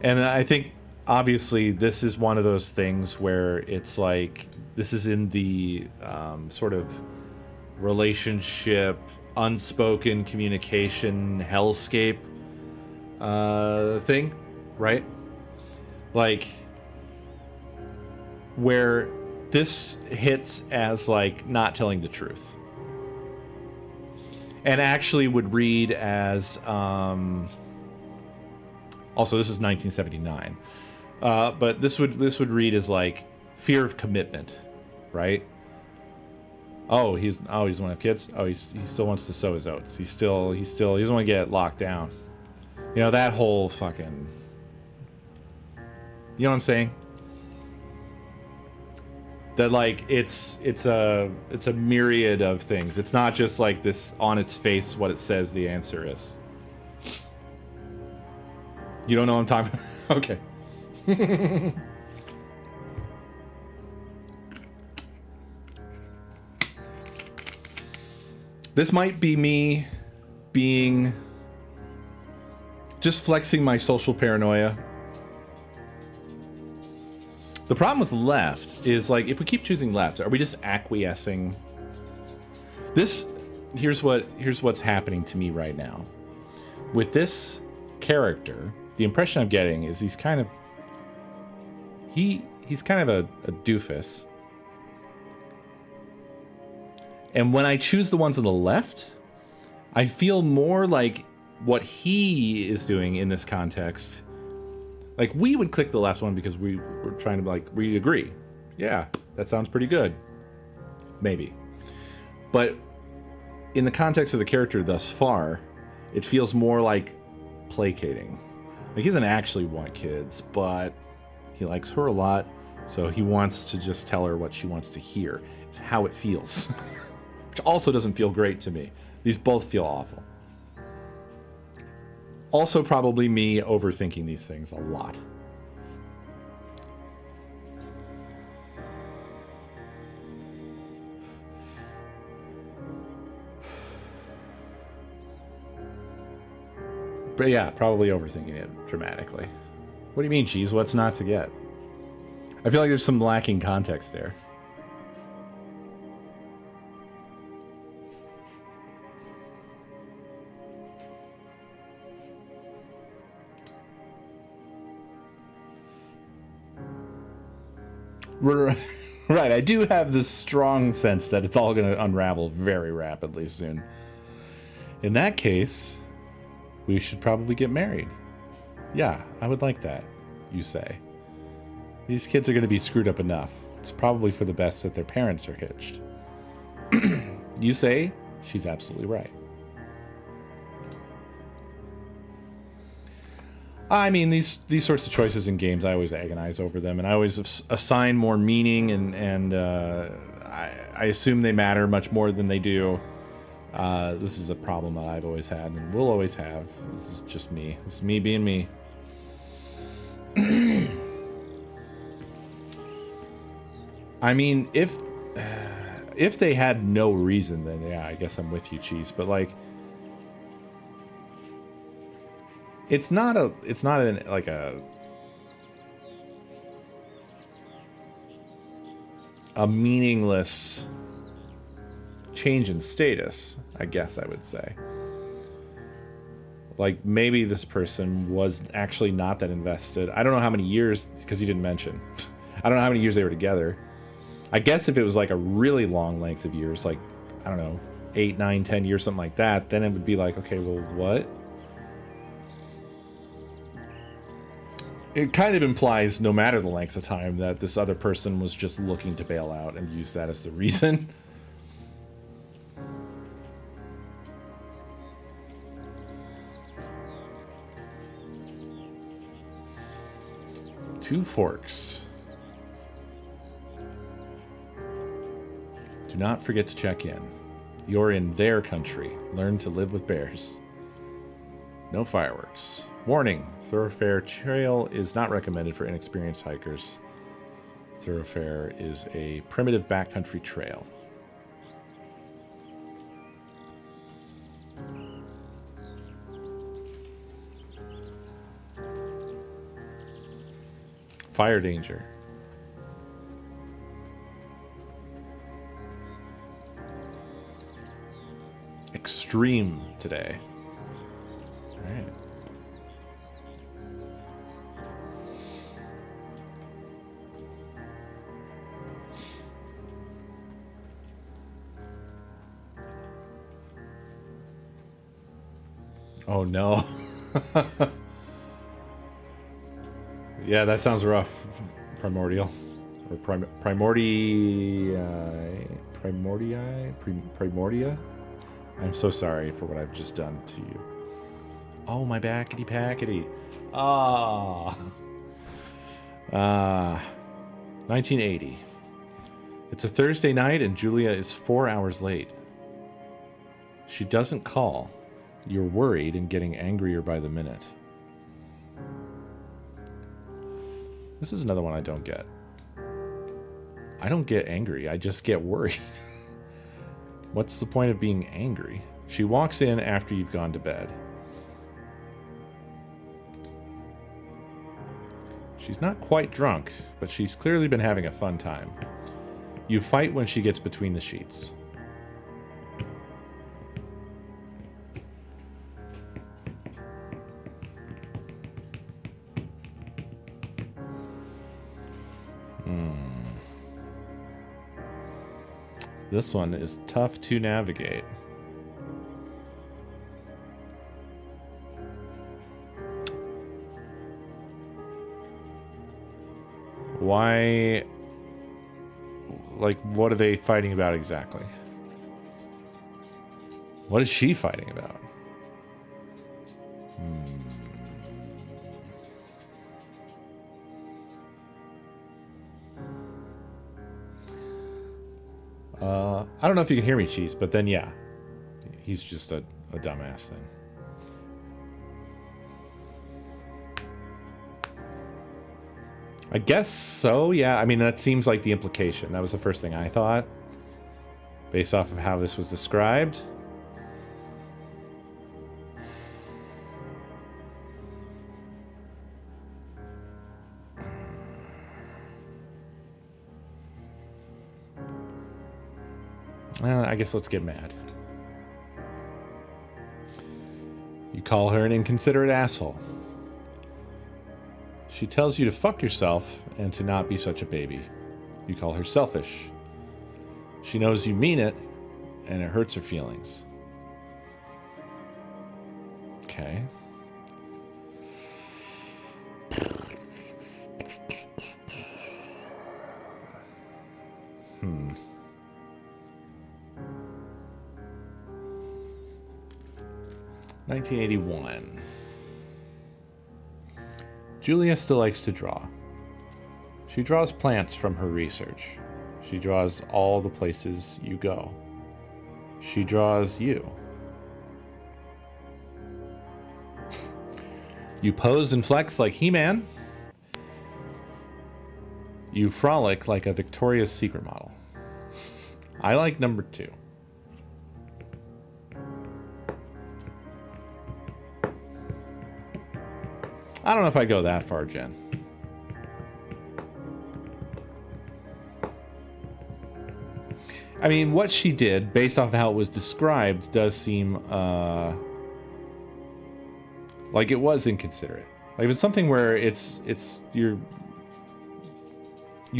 S1: And I think, obviously, this is one of those things where it's like, this is in the sort of relationship, unspoken communication hellscape thing, right? Like, where this hits as like not telling the truth. and actually would read as also this is 1979, but this would read as like fear of commitment, right? Oh, he doesn't want to have kids. Oh, he still wants to sow his oats. He doesn't want to get locked down. You know, that whole fucking, you know what I'm saying? That like it's a myriad of things. It's not just like this on its face what it says the answer is. You don't know what I'm talking about? Okay. This might be me being just flexing my social paranoia. The problem with left is, like, if we keep choosing left, are we just acquiescing? Here's what's happening to me right now. With this character, the impression I'm getting is he's kind of a doofus. And when I choose the ones on the left, I feel more like what he is doing in this context. Like, we would click the left one because we were trying to, like, we agree. Yeah, that sounds pretty good. Maybe. But in the context of the character thus far, it feels more like placating. Like, he doesn't actually want kids, but he likes her a lot, so he wants to just tell her what she wants to hear. It's how it feels. Which also doesn't feel great to me. These both feel awful. Also probably me overthinking these things a lot. But yeah, probably overthinking it dramatically. What do you mean, cheese? What's not to get? I feel like there's some lacking context there. Right, I do have this strong sense that it's all going to unravel very rapidly soon. In that case, we should probably get married. Yeah, I would like that, you say. These kids are going to be screwed up enough. It's probably for the best that their parents are hitched. You say, she's absolutely right. I mean, these sorts of choices in games, I always agonize over them, and I always assign more meaning, and I assume they matter much more than they do. This is a problem that I've always had, and will always have. This is just me. This is me being me. I mean, if they had no reason, then yeah, I guess I'm with you, Cheese. But like, it's not like a meaningless change in status, I guess I would say. Like, maybe this person was actually not that invested. I don't know how many years, because you didn't mention. I don't know how many years they were together. I guess if it was like a really long length of years, like, I don't know, 8, 9, 10 years, something like that, then it would be like, okay, well, what? It kind of implies, no matter the length of time, that this other person was just looking to bail out and use that as the reason. Two forks. Do not forget to check in. You're in their country. Learn to live with bears. No fireworks. Warning, thoroughfare trail is not recommended for inexperienced hikers. Thoroughfare is a primitive backcountry trail. Fire danger. Extreme today. All right. Oh no. Yeah, that sounds rough. Primordial. Or Primordia? I'm so sorry for what I've just done to you. Oh, my backety packety. Ah. 1980. It's a Thursday night and Julia is 4 hours late. She doesn't call. You're worried and getting angrier by the minute. This is another one I don't get. I don't get angry, I just get worried. What's the point of being angry? She walks in after you've gone to bed. She's not quite drunk, but she's clearly been having a fun time. You fight when she gets between the sheets. This one is tough to navigate. Why? Like, what are they fighting about exactly? What is she fighting about? I don't know if you can hear me, Cheese, but then yeah, he's just a dumbass then. I guess so, yeah. I mean, that seems like the implication. That was the first thing I thought, based off of how this was described. I guess let's get mad. You call her an inconsiderate asshole. She tells you to fuck yourself and to not be such a baby. You call her selfish. She knows you mean it, and it hurts her feelings. Okay. 1981. Julia still likes to draw. She draws plants from her research. She draws all the places you go. She draws you. You pose and flex like He-Man. You frolic like a Victoria's Secret model. I like number 2. I don't know if I go that far, Jen. I mean, what she did, based off of how it was described, does seem like it was inconsiderate. Like, if it's something where you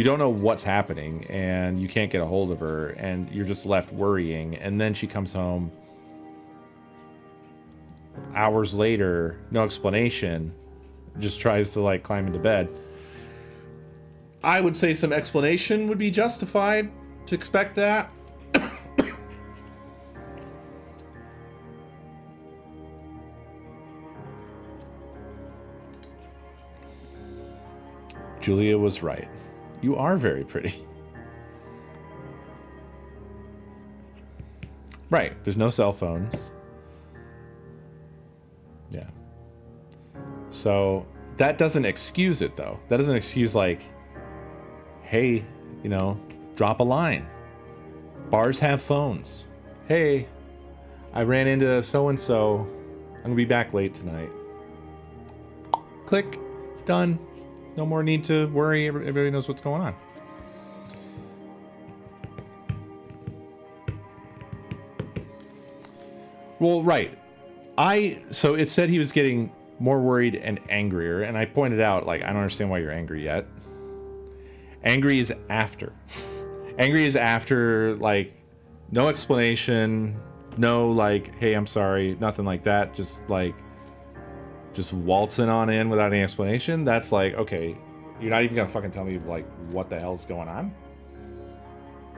S1: don't know what's happening and you can't get a hold of her and you're just left worrying, and then she comes home hours later, no explanation, just tries to like climb into bed. I would say some explanation would be justified to expect that. Julia was right. You are very pretty. Right, there's no cell phones. Yeah. So that doesn't excuse it, though. That doesn't excuse, like, hey, you know, drop a line. Bars have phones. Hey, I ran into so-and-so. I'm going to be back late tonight. Click. Done. No more need to worry. Everybody knows what's going on. Well, right. So it said he was getting more worried and angrier, and I pointed out, like, I don't understand why you're angry yet. Angry is after. Angry is after, like, no explanation, No, like, hey, I'm sorry, nothing like that. Just like, just waltzing on in without any explanation. That's like, okay, you're not even gonna fucking tell me like what the hell's going on.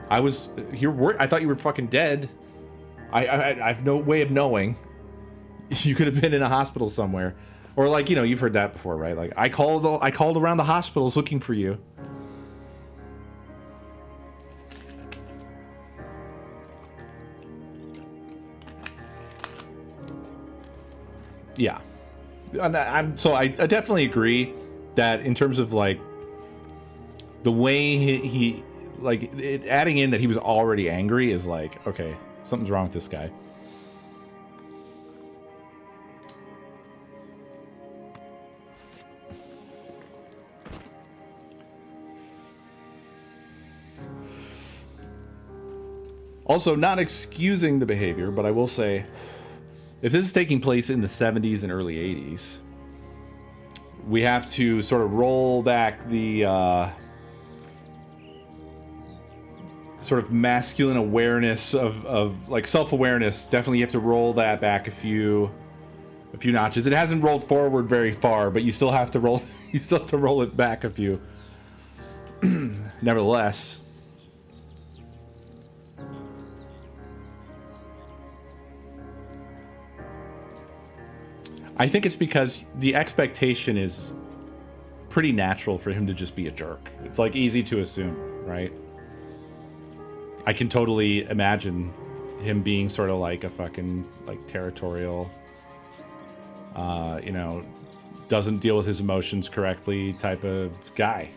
S1: I thought you were fucking dead. I have no way of knowing. You could have been in a hospital somewhere, or like, you know, you've heard that before, right? Like, I called around the hospitals looking for you. Yeah, and I definitely agree that in terms of like the way he like adding in that he was already angry is like, okay, something's wrong with this guy. Also, not excusing the behavior, but I will say, if this is taking place in the 70s and early 80s, we have to sort of roll back the sort of masculine awareness of like self-awareness. Definitely you have to roll that back a few notches. It hasn't rolled forward very far, but you still have to roll it back a few. Nevertheless, I think it's because the expectation is pretty natural for him to just be a jerk. It's like easy to assume, right? I can totally imagine him being sort of like a fucking like territorial, you know, doesn't deal with his emotions correctly type of guy.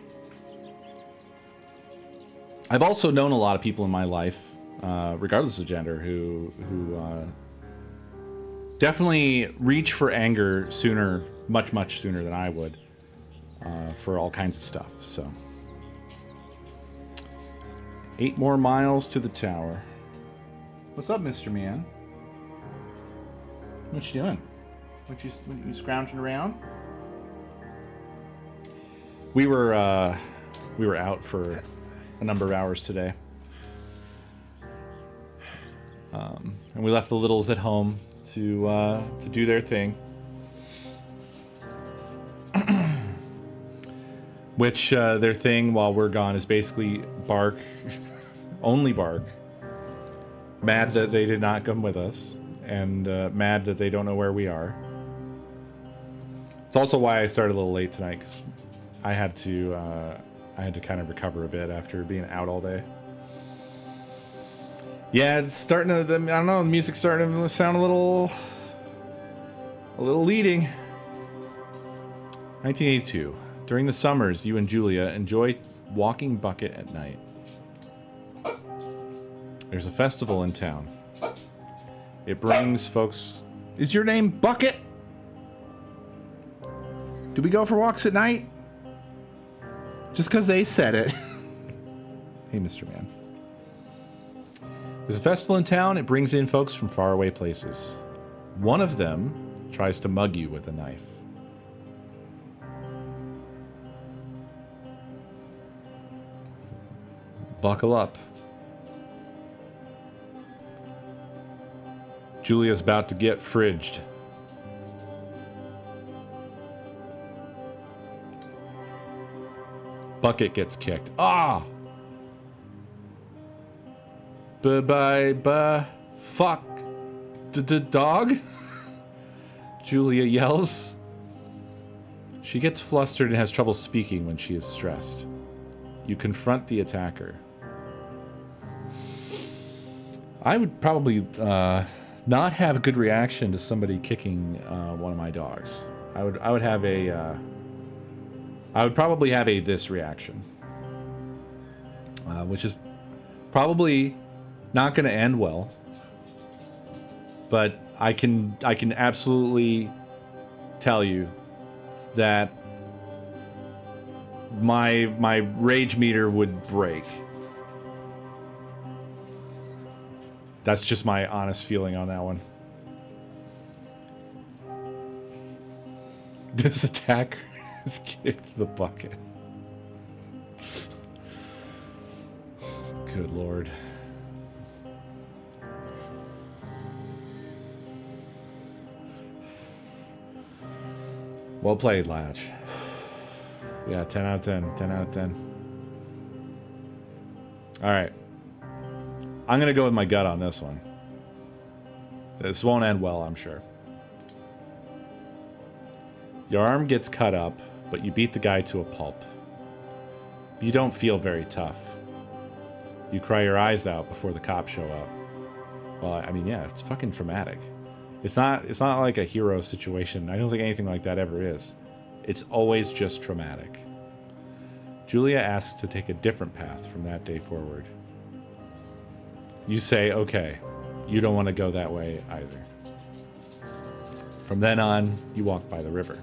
S1: I've also known a lot of people in my life, regardless of gender, who definitely reach for anger sooner, much sooner than I would, for all kinds of stuff. So, 8 more miles to the tower. What's up, Mr. Man? What you doing? What you scrounging around? We were out for a number of hours today, and we left the littles at home to do their thing. Which their thing while we're gone is basically bark, only bark. Mad that they did not come with us, and mad that they don't know where we are. It's also why I started a little late tonight, because I had to kind of recover a bit after being out all day. Yeah, it's starting to, I don't know, the music's starting to sound a little leading. 1982. During the summers, you and Julia enjoy walking Bucket at night. There's a festival in town. It brings folks... Is your name Bucket? Do we go for walks at night? Just because they said it. Hey, Mr. Man. There's a festival in town. It brings in folks from faraway places. One of them tries to mug you with a knife. Buckle up. Julia's about to get fridged. Bucket gets kicked. Ah! Fuck. Dog? Julia yells. She gets flustered and has trouble speaking when she is stressed. You confront the attacker. I would probably not have a good reaction to somebody kicking one of my dogs. I would probably have this reaction, which is probably not going to end well. But I can absolutely tell you that my rage meter would break. That's just my honest feeling on that one. This attacker has kicked the bucket. Good Lord. Well played, Latch. Yeah, 10 out of 10. 10 out of 10. Alright. I'm going to go with my gut on this one. This won't end well, I'm sure. Your arm gets cut up, but you beat the guy to a pulp. You don't feel very tough. You cry your eyes out before the cops show up. Well, I mean, yeah, it's fucking traumatic. It's not like a hero situation. I don't think anything like that ever is. It's always just traumatic. Julia asks to take a different path from that day forward. You say, okay, you don't want to go that way either. From then on, you walk by the river.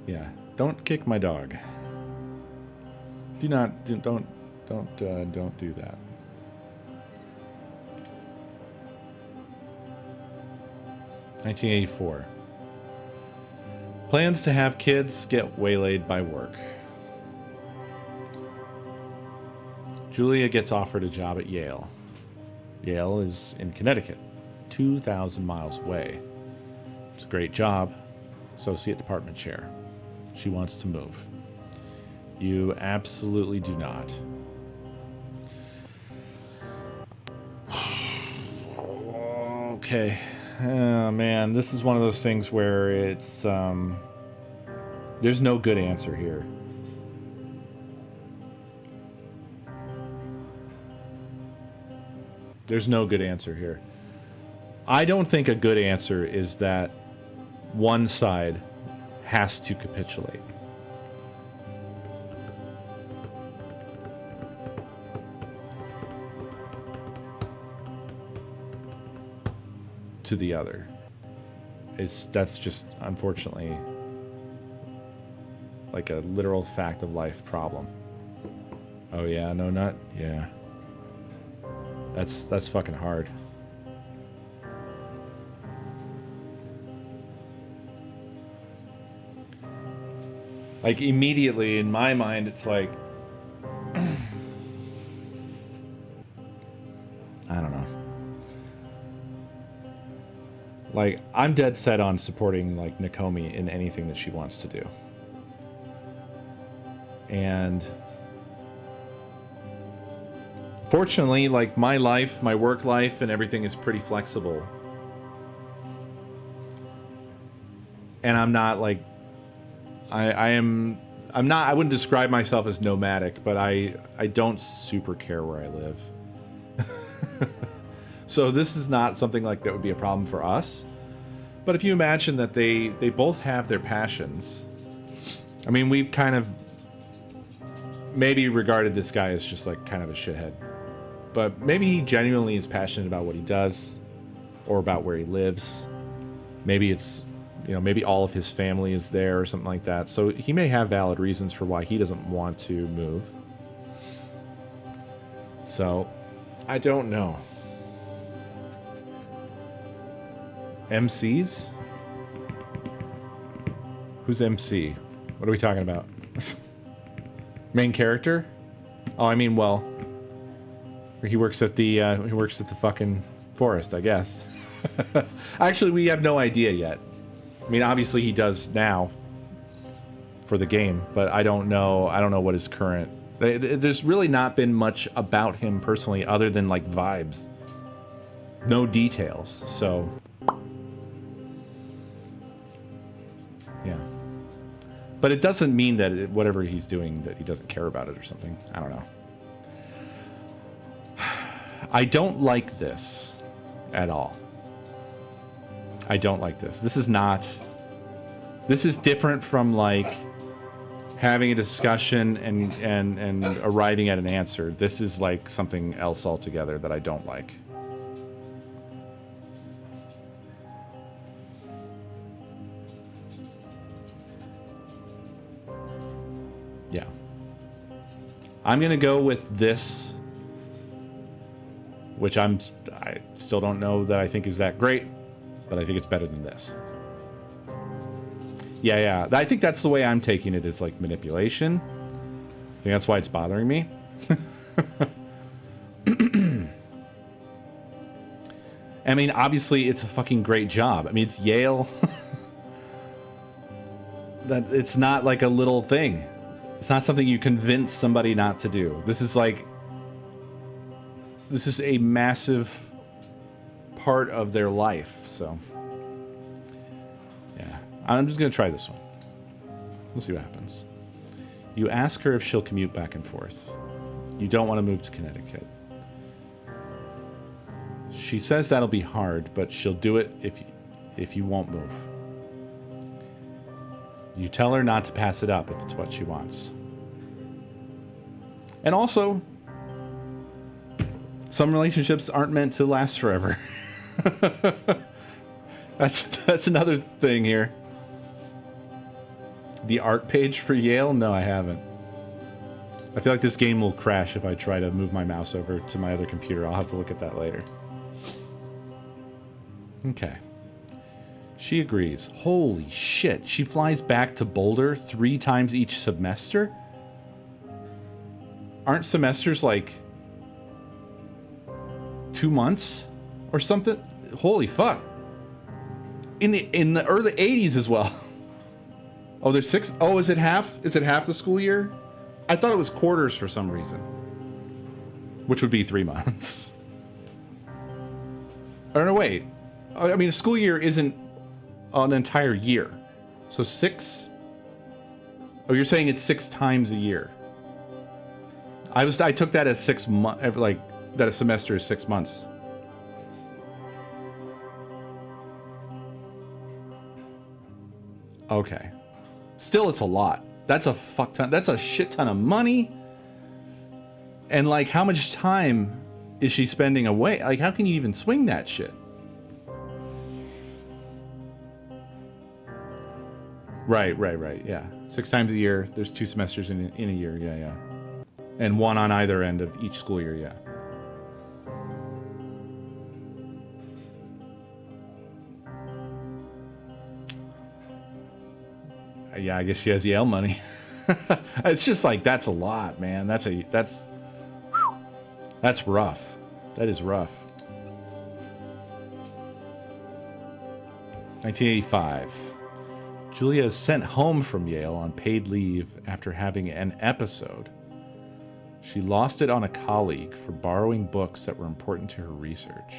S1: Yeah, don't kick my dog. Don't do that. (1984). Plans to have kids get waylaid by work. Julia gets offered a job at Yale. Yale is in Connecticut, 2,000 miles away. It's a great job. Associate department chair. She wants to move. You absolutely do not. Okay. Oh, man, this is one of those things where it's there's no good answer here. There's no good answer here. I don't think a good answer is that one side has to capitulate. To the other. That's just unfortunately like a literal fact of life problem. Oh yeah, no, not yeah. That's fucking hard. Like immediately in my mind it's like I don't know. Like, I'm dead set on supporting, like, Nakomi in anything that she wants to do. And fortunately, like, my life, my work life, and everything is pretty flexible. And I'm not, like, I wouldn't describe myself as nomadic, but I don't super care where I live. So this is not something like that would be a problem for us. But if you imagine that they both have their passions. I mean, we've kind of maybe regarded this guy as just like kind of a shithead. But maybe he genuinely is passionate about what he does or about where he lives. Maybe it's, you know, maybe all of his family is there or something like that. So he may have valid reasons for why he doesn't want to move. So I don't know. MCs? Who's MC? What are we talking about? Main character? Oh, I mean, well, he works at the fucking forest, I guess. Actually, we have no idea yet. I mean, obviously he does now for the game, but I don't know what his current. There's really not been much about him personally other than like vibes. No details. So yeah. But it doesn't mean that whatever he's doing that he doesn't care about it or something. I don't know. I don't like this at all. I don't like this. This is different from like having a discussion and arriving at an answer. This is like something else altogether that I don't like. Yeah. I'm going to go with this, which I still don't know that I think is that great, but I think it's better than this. Yeah. I think that's the way I'm taking it, is like manipulation. I think that's why it's bothering me. I mean, obviously, it's a fucking great job. I mean, it's Yale. That it's not like a little thing. It's not something you convince somebody not to do. This is a massive part of their life. So, yeah, I'm just gonna try this one. We'll see what happens. You ask her if she'll commute back and forth. You don't want to move to Connecticut. She says that'll be hard, but she'll do it if you won't move. You tell her not to pass it up if it's what she wants. And also, some relationships aren't meant to last forever. That's another thing here. The art page for Yale? No, I haven't. I feel like this game will crash if I try to move my mouse over to my other computer. I'll have to look at that later. Okay. She agrees. Holy shit. She flies back to Boulder 3 times each semester? Aren't semesters like 2 months or something? Holy fuck. In the early 80s as well. Oh, there's 6. Oh, is it half? Is it half the school year? I thought it was quarters for some reason. Which would be 3 months. Or no, wait. I mean, a school year isn't an entire year. So 6? Oh, you're saying it's 6 times a year. I took that as 6 months, like that a semester is 6 months. Okay. Still, it's a lot. That's a fuck ton. That's a shit ton of money. And like, how much time is she spending away? Like, how can you even swing that shit? Right. Yeah. 6 times a year. There's 2 semesters in a year. Yeah. And 1 on either end of each school year. Yeah. Yeah, I guess she has Yale money. It's just like, that's a lot, man. That's rough. That is rough. 1985. Julia is sent home from Yale on paid leave after having an episode. She lost it on a colleague for borrowing books that were important to her research.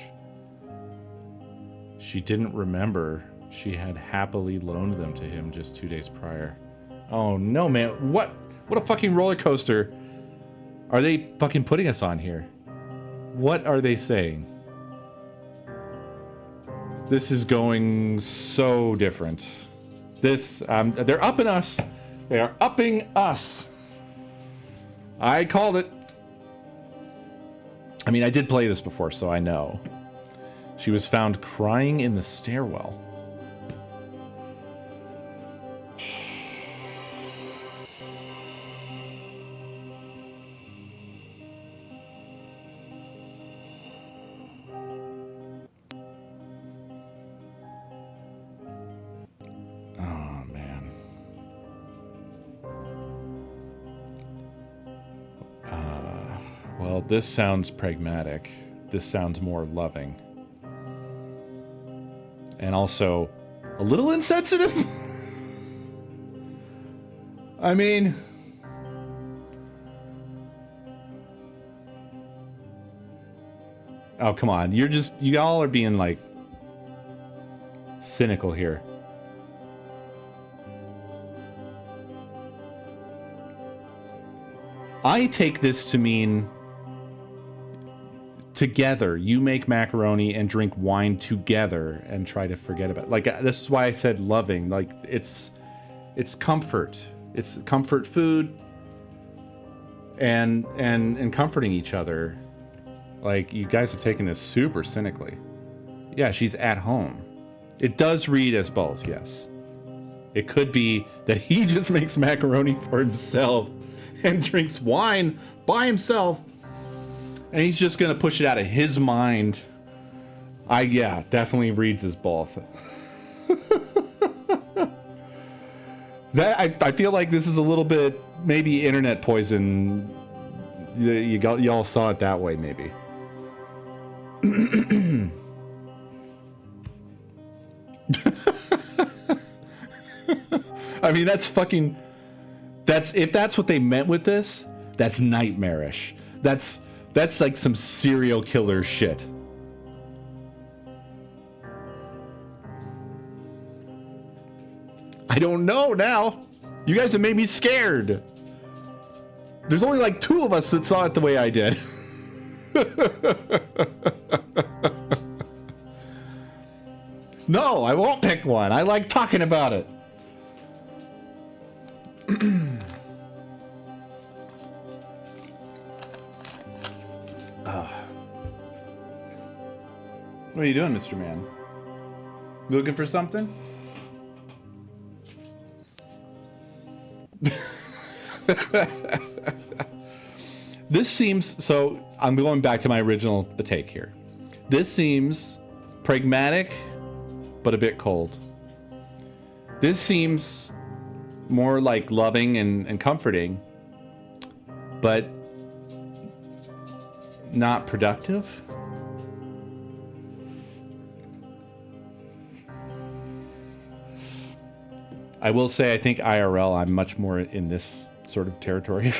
S1: She didn't remember she had happily loaned them to him just 2 days prior. Oh no, man. What a fucking roller coaster are they fucking putting us on here? What are they saying? This is going so different. They're upping us. They are upping us. I called it. I mean, I did play this before, so I know. She was found crying in the stairwell. This sounds pragmatic. This sounds more loving. And also a little insensitive. I mean, oh, come on. You all are being like cynical here. I take this to mean together, you make macaroni and drink wine together and try to forget about it. Like, this is why I said loving. Like, it's comfort. It's comfort food and comforting each other. Like, you guys are taking this super cynically. Yeah, she's at home. It does read as both, yes. It could be that he just makes macaroni for himself and drinks wine by himself, and he's just gonna push it out of his mind. Yeah, definitely reads as both. I feel like this is a little bit maybe internet poison. Y'all saw it that way, maybe.
S2: I mean, that's fucking... if that's what they meant with this, that's nightmarish. That's like some serial killer shit. I don't know now. You guys have made me scared. There's only like 2 of us that saw it the way I did. No, I won't pick one. I like talking about it. What are you doing, Mr. Man? You looking for something? This seems... So, I'm going back to my original take here. This seems pragmatic, but a bit cold. This seems more like loving and comforting, but not productive. I will say, I think IRL, I'm much more in this sort of territory.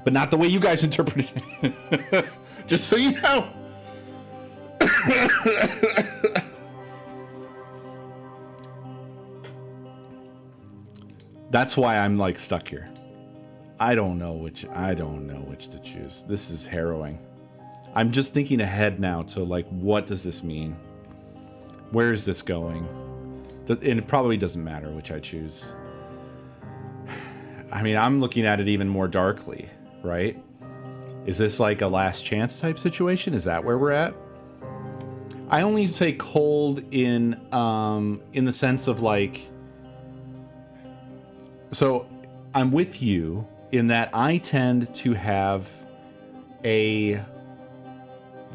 S2: But not the way you guys interpret it. Just so you know. That's why I'm like stuck here. I don't know which to choose. This is harrowing. I'm just thinking ahead now to like, what does this mean? Where is this going? And it probably doesn't matter which I choose. I mean, I'm looking at it even more darkly, right? Is this like a last chance type situation? Is that where we're at? I only say cold in the sense of like, so I'm with you in that I tend to have a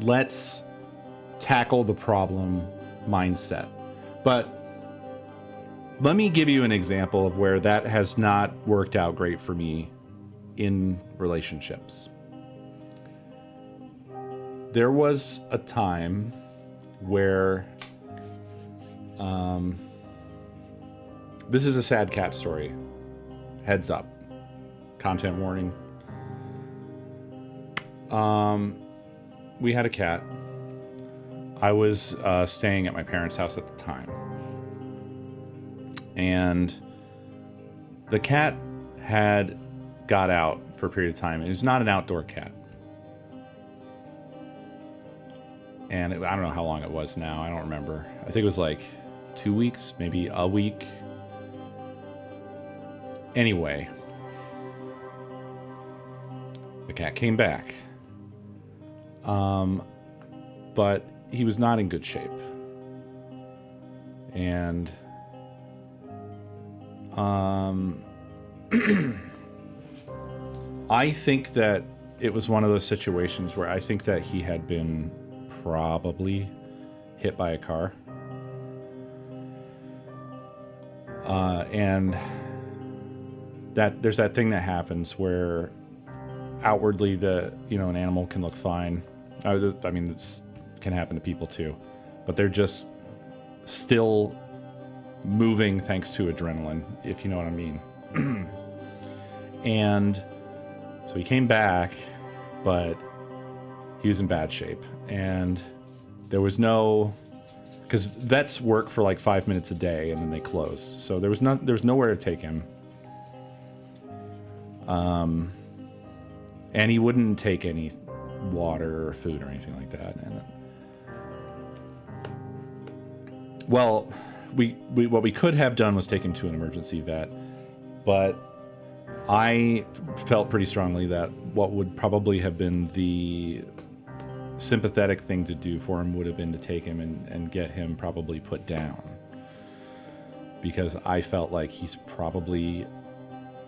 S2: let's tackle the problem mindset. But let me give you an example of where that has not worked out great for me in relationships. There was a time where this is a sad cat story. Heads up. Content warning. We had a cat. I was staying at my parents' house at the time. And the cat had got out for a period of time. It was not an outdoor cat. And I don't know how long it was now. I don't remember. I think it was like 2 weeks, maybe a week. Anyway, the cat came back. But he was not in good shape. And I think that it was one of those situations where I think that he had been probably hit by a car. And that there's that thing that happens where outwardly an animal can look fine. I mean, this can happen to people too, but they're just still moving thanks to adrenaline, if you know what I mean. And so he came back, but he was in bad shape. And there was because vets work for like 5 minutes a day and then they close. So there was nowhere to take him. And he wouldn't take any water or food or anything like that. And well, what we could have done was take him to an emergency vet, but I felt pretty strongly that what would probably have been the sympathetic thing to do for him would have been to take him and get him probably put down, because I felt like he's probably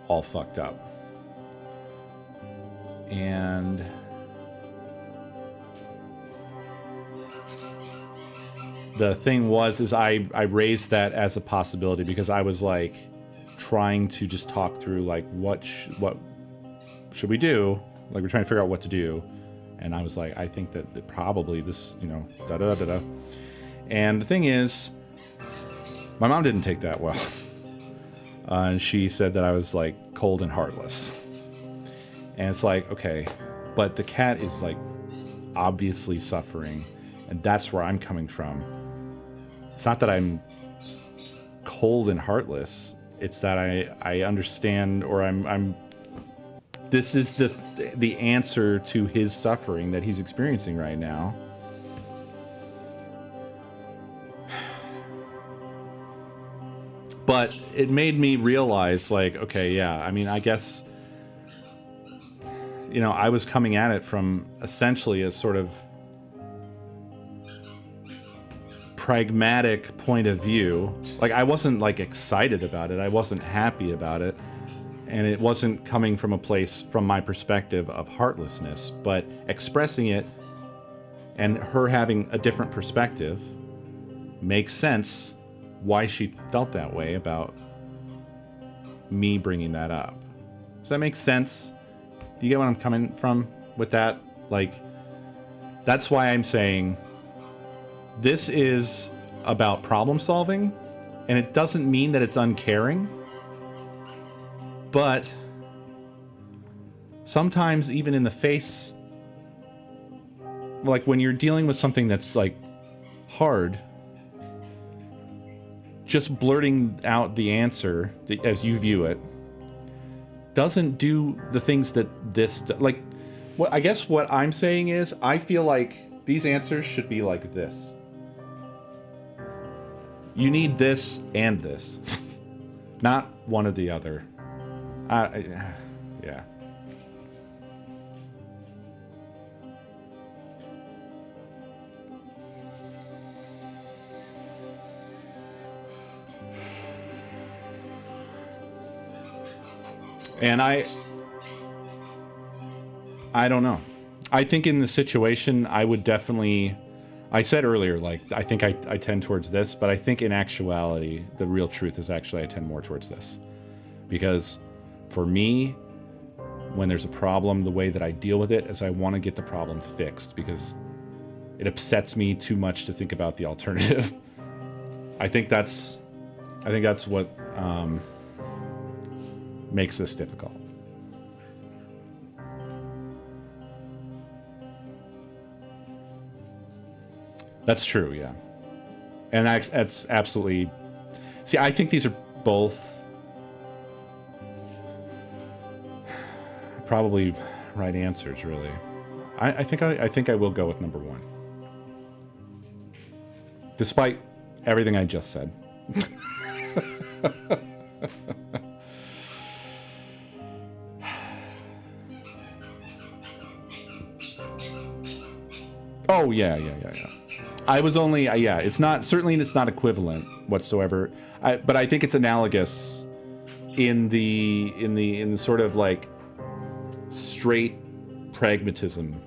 S2: all fucked up. And the thing is I raised that as a possibility because I was like trying to just talk through like what should we do? Like we're trying to figure out what to do. And I was like, I think that probably this, da da da da. And the thing is, My mom didn't take that well. And she said that I was like cold and heartless. And it's like, okay, but the cat is like obviously suffering, and that's where I'm coming from. It's not that I'm cold and heartless. It's that I understand, or I'm this is the answer to his suffering that he's experiencing right now. But it made me realize, like, okay, yeah, I mean, I guess, you know, I was coming at it from essentially a sort of pragmatic point of view. Like, I wasn't like excited about it. I wasn't happy about it. And it wasn't coming from a place, from my perspective, of heartlessness, but expressing it and her having a different perspective makes sense why she felt that way about me bringing that up. Does that make sense? Do you get what I'm coming from with that? Like, that's why I'm saying this is about problem solving, and it doesn't mean that it's uncaring. But sometimes even in the face, like when you're dealing with something that's like hard, just blurting out the answer as you view it doesn't do the things that this, like, what I guess what I'm saying is I feel like these answers should be like this. You need this and this, not one or the other. Yeah. And I don't know. I think in the situation, I would definitely, I said earlier, like, I think I tend towards this, but I think in actuality, the real truth is actually I tend more towards this. Because for me, when there's a problem, the way that I deal with it is I want to get the problem fixed because it upsets me too much to think about the alternative. I think that's what makes this difficult. That's true, yeah. And that's absolutely... See, I think these are both probably right answers, really. I think I will go with number one. Despite everything I just said. Oh, yeah. I was only, yeah, it's not, certainly it's not equivalent whatsoever. But I think it's analogous in the sort of like straight pragmatism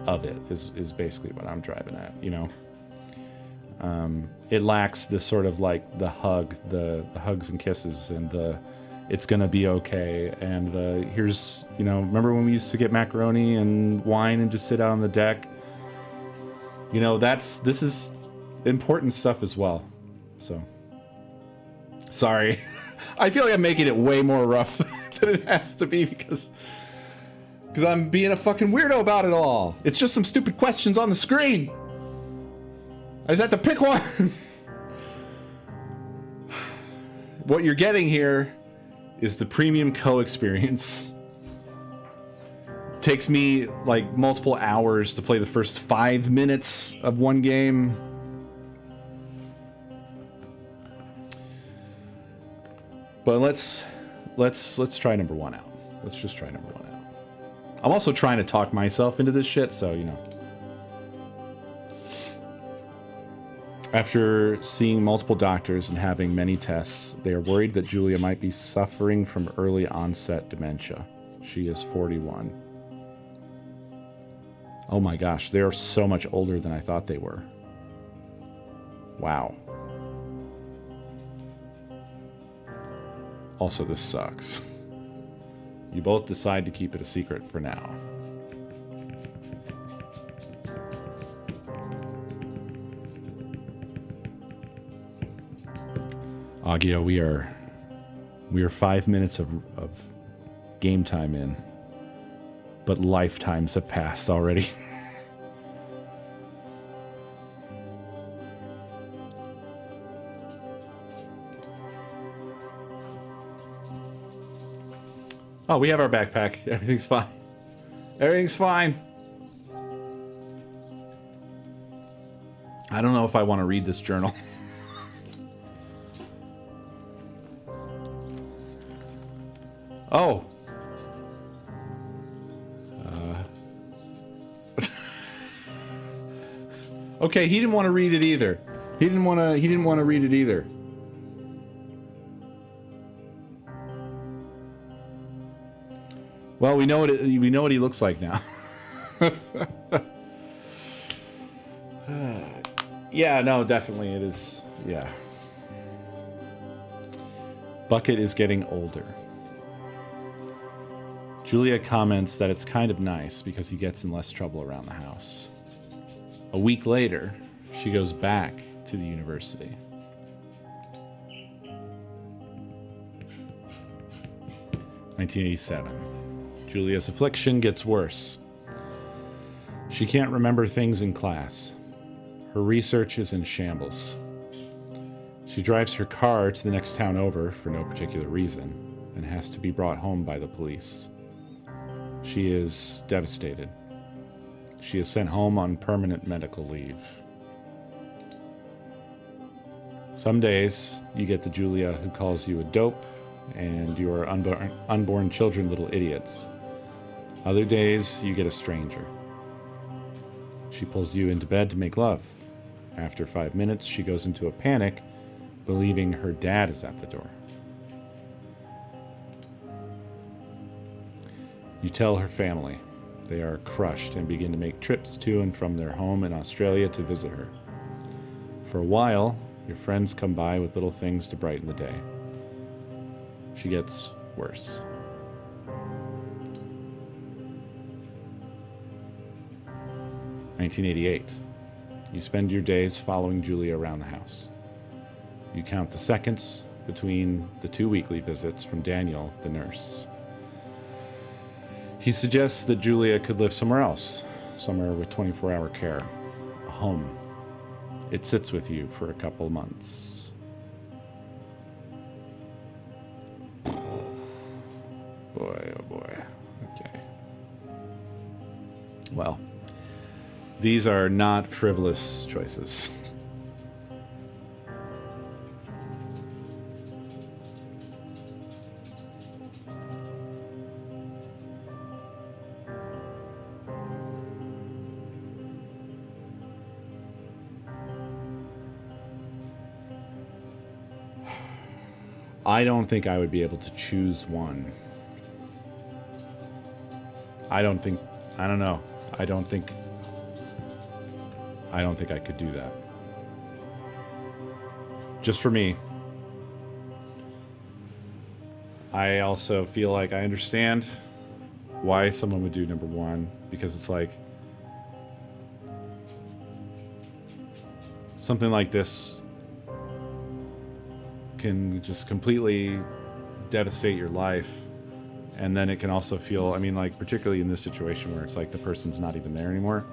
S2: of it is basically what I'm driving at, you know? It lacks this sort of like the hugs and kisses and the it's gonna be okay and the here's, you know, remember when we used to get macaroni and wine and just sit out on the deck? You know, this is important stuff as well. So sorry. I feel like I'm making it way more rough than it has to be because I'm being a fucking weirdo about it all. It's just some stupid questions on the screen. I just have to pick one. What you're getting here is the premium co-experience. Takes me like multiple hours to play the first 5 minutes of one game. But let's try number one out. Let's just try number one out. I'm also trying to talk myself into this shit, so you know. After seeing multiple doctors and having many tests, they are worried that Julia might be suffering from early onset dementia. She is 41. Oh my gosh, they are so much older than I thought they were. Wow. Also, this sucks. You both decide to keep it a secret for now. Agio, we are 5 minutes of game time in, but lifetimes have passed already. Oh, we have our backpack. Everything's fine. Everything's fine. I don't know if I want to read this journal. Oh. Okay, he didn't want to read it either. He didn't want to read it either. Well, we know what he looks like now. Yeah, no, definitely it is. Yeah. Bucket is getting older. Julia comments that it's kind of nice because he gets in less trouble around the house. A week later, she goes back to the university. (1987). Julia's affliction gets worse. She can't remember things in class. Her research is in shambles. She drives her car to the next town over for no particular reason and has to be brought home by the police. She is devastated. She is sent home on permanent medical leave. Some days you get the Julia who calls you a dope and your unborn children little idiots. Other days you get a stranger. She pulls you into bed to make love. After 5 minutes, she goes into a panic, believing her dad is at the door. You tell her family. They are crushed and begin to make trips to and from their home in Australia to visit her. For a while, your friends come by with little things to brighten the day. She gets worse. (1988). You spend your days following Julia around the house. You count the seconds between the 2 weekly visits from Daniel, the nurse. He suggests that Julia could live somewhere else, somewhere with 24-hour care, a home. It sits with you for a couple months. Boy, oh boy. Okay. Well, these are not frivolous choices. I don't think I would be able to choose one. I don't think I could do that. Just for me. I also feel like I understand why someone would do number one, because it's like something like this can just completely devastate your life. And then it can also feel, I mean, like, particularly in this situation where it's like the person's not even there anymore,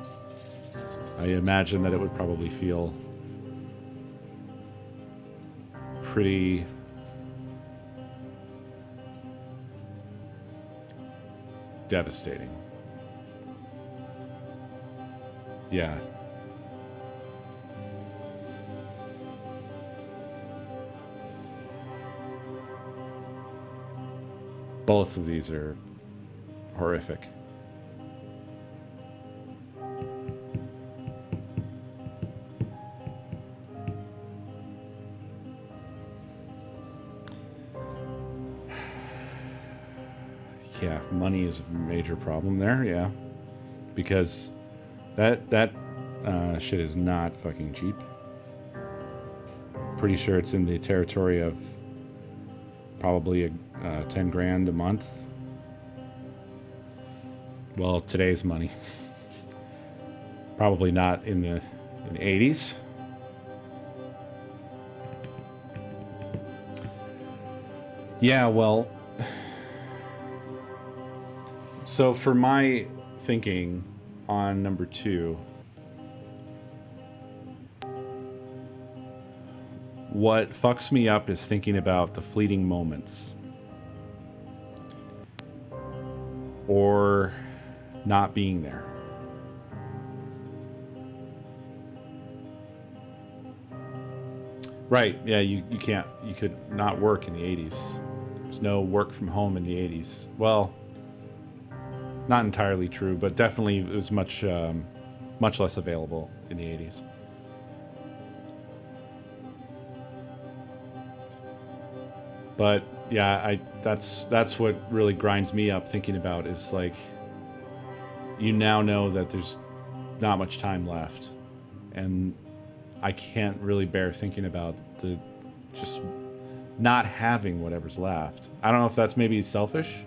S2: I imagine that it would probably feel pretty devastating. Yeah. Both of these are horrific. Yeah, money is a major problem there, yeah. Because that shit is not fucking cheap. Pretty sure it's in the territory of probably 10 grand a month. Well, today's money. Probably not in the 80s. Yeah, well, so for my thinking on number 2, what fucks me up is thinking about the fleeting moments. Or not being there. Right, yeah, you could not work in the 80s. There's no work from home in the 80s. Well, not entirely true, but definitely it was much less available in the 80s. But yeah, that's what really grinds me up thinking about is like, you now know that there's not much time left, and I can't really bear thinking about the just not having whatever's left. I don't know if that's maybe selfish.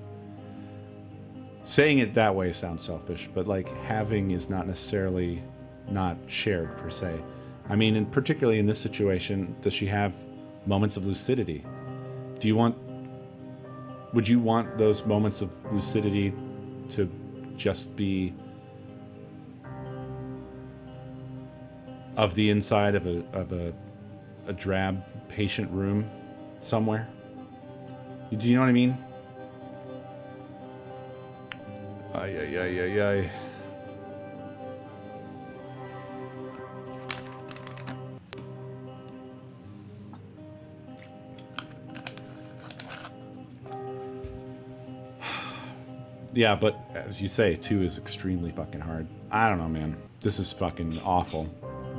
S2: Saying it that way sounds selfish, but like having is not necessarily not shared per se. I mean, and particularly in this situation, does she have moments of lucidity? Would you want those moments of lucidity to just be of the inside of a drab patient room somewhere? Do you know what I mean? Ay. Yeah, but as you say, 2 is extremely fucking hard. I don't know, man. This is fucking awful.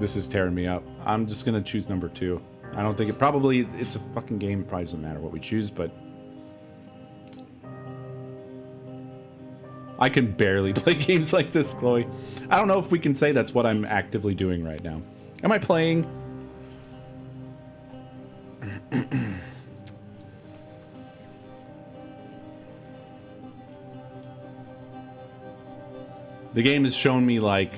S2: This is tearing me up. I'm just gonna choose number 2. I don't think it's a fucking game. It probably doesn't matter what we choose, but I can barely play games like this, Chloe. I don't know if we can say that's what I'm actively doing right now. Am I playing? The game has shown me like,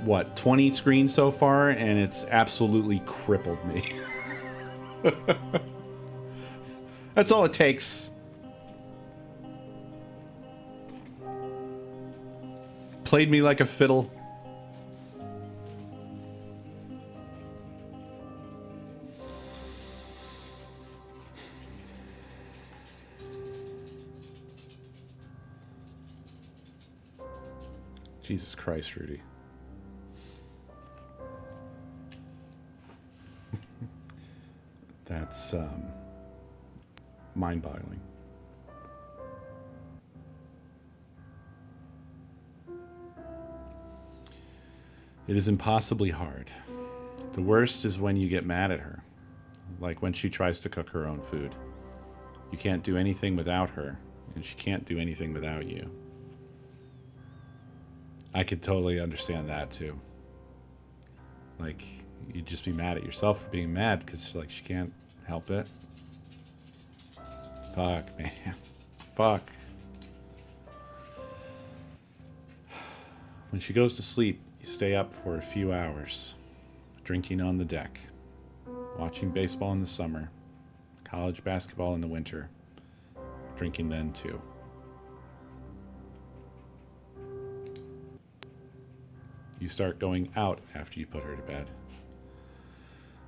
S2: what, 20 screens so far, and it's absolutely crippled me. That's all it takes. Played me like a fiddle. Jesus Christ, Rudy. That's mind-boggling. It is impossibly hard. The worst is when you get mad at her, like when she tries to cook her own food. You can't do anything without her, and she can't do anything without you. I could totally understand that too. Like, you'd just be mad at yourself for being mad because like she can't help it. Fuck, man. Fuck. When she goes to sleep, you stay up for a few hours, drinking on the deck, watching baseball in the summer, college basketball in the winter, drinking then too. You start going out after you put her to bed.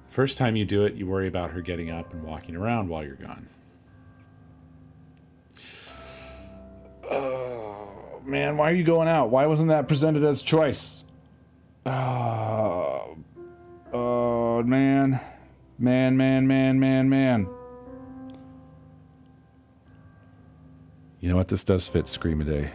S2: First time you do it, you worry about her getting up and walking around while you're gone. Oh, man, why are you going out? Why wasn't that presented as choice? Oh, man. Man. You know what? This does fit Screamaday.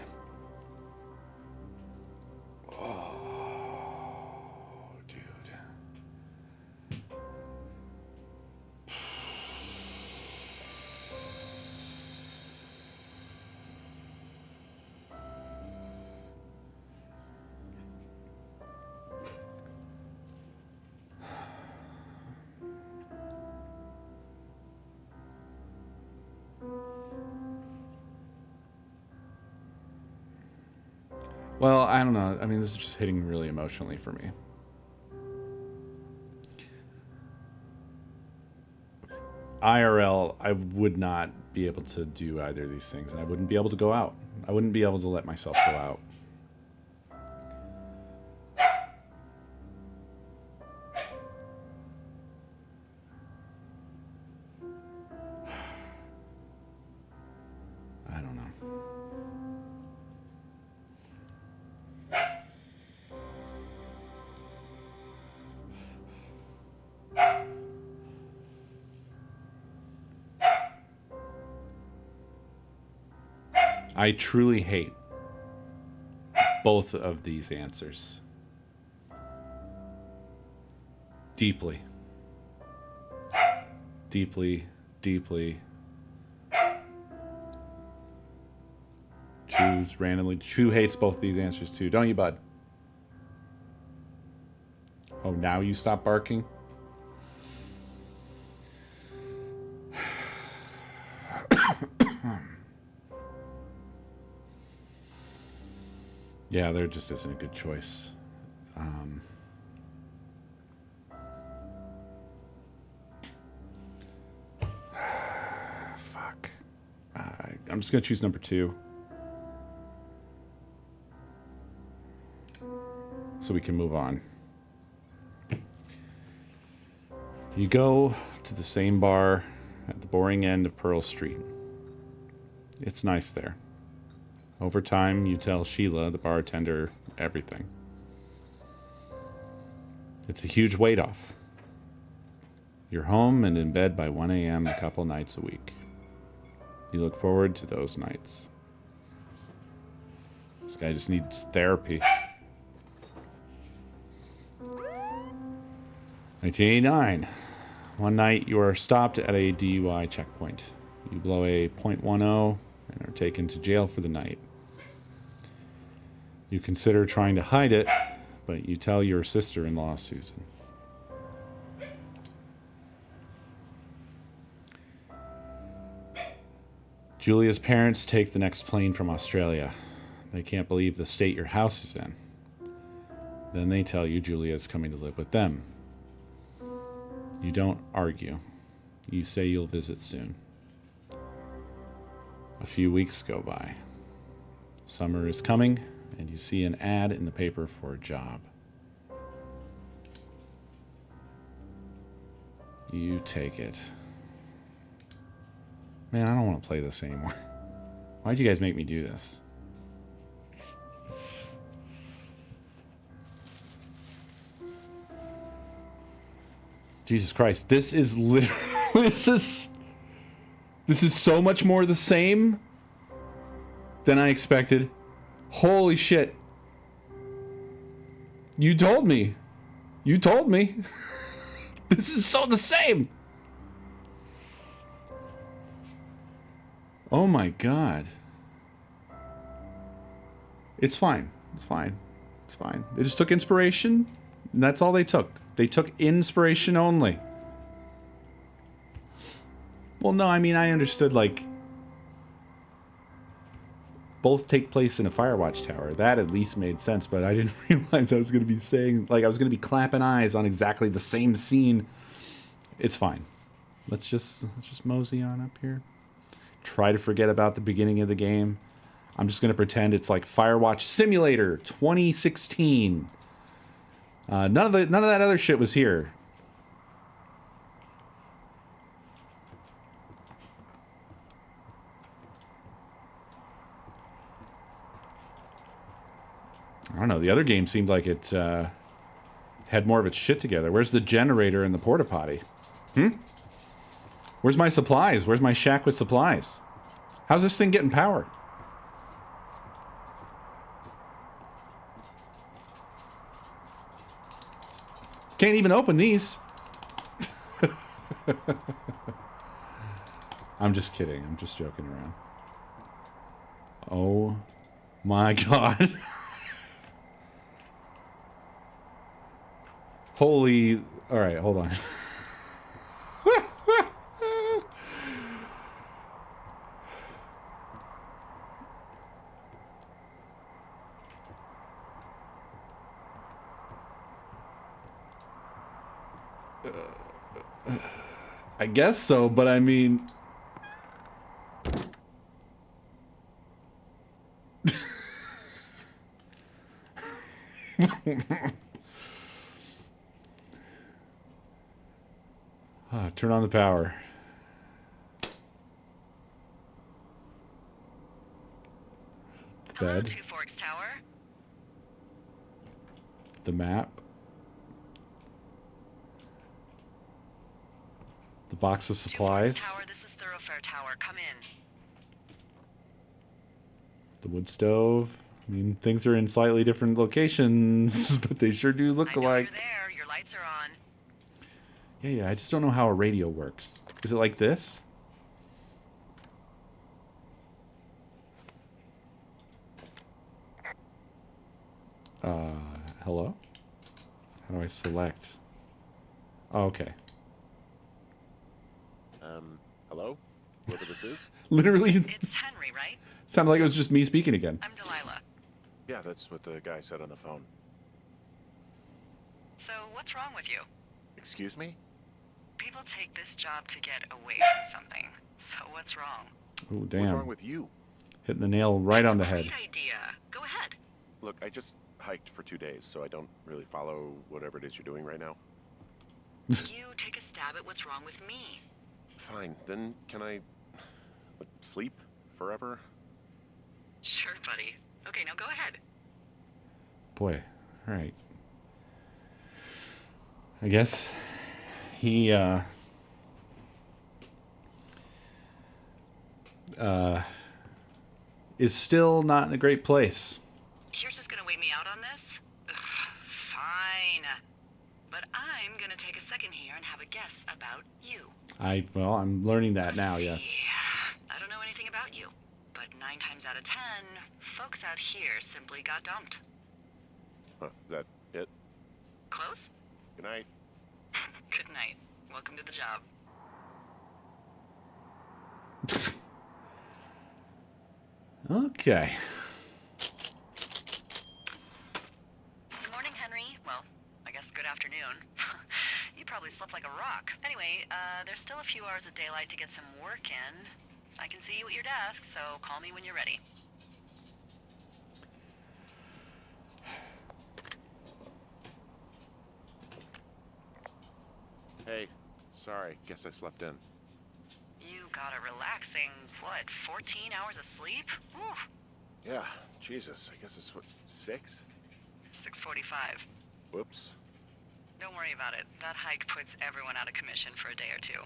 S2: Well, I don't know. I mean, this is just hitting really emotionally for me. IRL, I would not be able to do either of these things, and I wouldn't be able to go out. I wouldn't be able to let myself go out. I don't know. I truly hate both of these answers. Deeply. Deeply, deeply. Choose randomly. Chew hates both these answers too, don't you, bud? Oh, now you stop barking? Yeah, there just isn't a good choice. Fuck. I'm just going to choose number 2. So we can move on. You go to the same bar at the boring end of Pearl Street. It's nice there. Over time, you tell Sheila, the bartender, everything. It's a huge weight off. You're home and in bed by 1 a.m. a couple nights a week. You look forward to those nights. This guy just needs therapy. 1989. One night you are stopped at a DUI checkpoint. You blow a .10 and are taken to jail for the night. You consider trying to hide it, but you tell your sister-in-law, Susan. Julia's parents take the next plane from Australia. They can't believe the state your house is in. Then they tell you Julia is coming to live with them. You don't argue. You say you'll visit soon. A few weeks go by. Summer is coming, and you see an ad in the paper for a job. You take it. Man, I don't want to play this anymore. Why'd you guys make me do this? Jesus Christ, this is literally... This is so much more the same than I expected. Holy shit. You told me. You told me. This is so the same. Oh my god. It's fine. It's fine. It's fine. They just took inspiration, and that's all they took. They took inspiration only. Well, no, I mean, I understood, like, both take place in a Firewatch tower. That at least made sense, but I didn't realize I was going to be saying, like, I was going to be clapping eyes on exactly the same scene. It's fine. Let's just mosey on up here. Try to forget about the beginning of the game. I'm just going to pretend it's like Firewatch Simulator 2016. None of that other shit was here. I don't know. The other game seemed like it had more of its shit together. Where's the generator and the porta potty? Where's my supplies? Where's my shack with supplies? How's this thing getting power? Can't even open these. I'm just kidding. I'm just joking around. Oh my god. Holy... Alright, hold on. I guess so, but I mean... Turn on the power.
S3: Hello,
S2: Bed.
S3: Two Forks Tower.
S2: The map. The box of
S3: Two
S2: supplies.
S3: Forks Tower, this is Thoroughfare Tower. Come in.
S2: The wood stove. I mean, things are in slightly different locations, but they sure do look
S3: I know
S2: alike.
S3: you're there. Your lights are on.
S2: Yeah, I just don't know how a radio works. Is it like this? Hello? How do I select? Oh, okay.
S4: Hello? Whoever this is?
S2: Literally,
S3: It's Henry, right?
S2: sounded like it was just me speaking again.
S3: I'm Delilah.
S4: Yeah, that's what the guy said on the phone.
S3: So, what's wrong with you?
S4: Excuse me?
S3: People take this job to get away from something. So, what's wrong?
S2: Oh,
S4: What's wrong
S2: damn.
S4: with you?
S2: Hitting the nail right on the head.
S3: Great idea. Go ahead.
S4: Look, I just hiked for 2 days, so I don't really follow whatever it is you're doing right now.
S3: You take a stab at what's wrong with me.
S4: Fine, then can I sleep forever?
S3: Sure, buddy. Okay, now go ahead.
S2: Boy, all right. I guess he is still not in a great place.
S3: You're just gonna wait me out on this? Ugh, fine. But I'm gonna take a second here and have a guess about you.
S2: Well, I'm learning that now, yes.
S3: See, I don't know anything about you, but 9 times out of 10, folks out here simply got dumped.
S4: Huh, is that it?
S3: Close?
S4: Good night.
S3: Good night. Welcome to the job.
S2: Okay.
S3: Good morning, Henry. Well, I guess good afternoon. You probably slept like a rock. Anyway, there's still a few hours of daylight to get some work in. I can see you at your desk, so call me when you're ready.
S4: Hey, sorry, guess I slept in.
S3: You got a relaxing, 14 hours of sleep? Whew.
S4: Yeah, Jesus, I guess it's what, 6?
S3: 6:45.
S4: Whoops.
S3: Don't worry about it. That hike puts everyone out of commission for a day or two.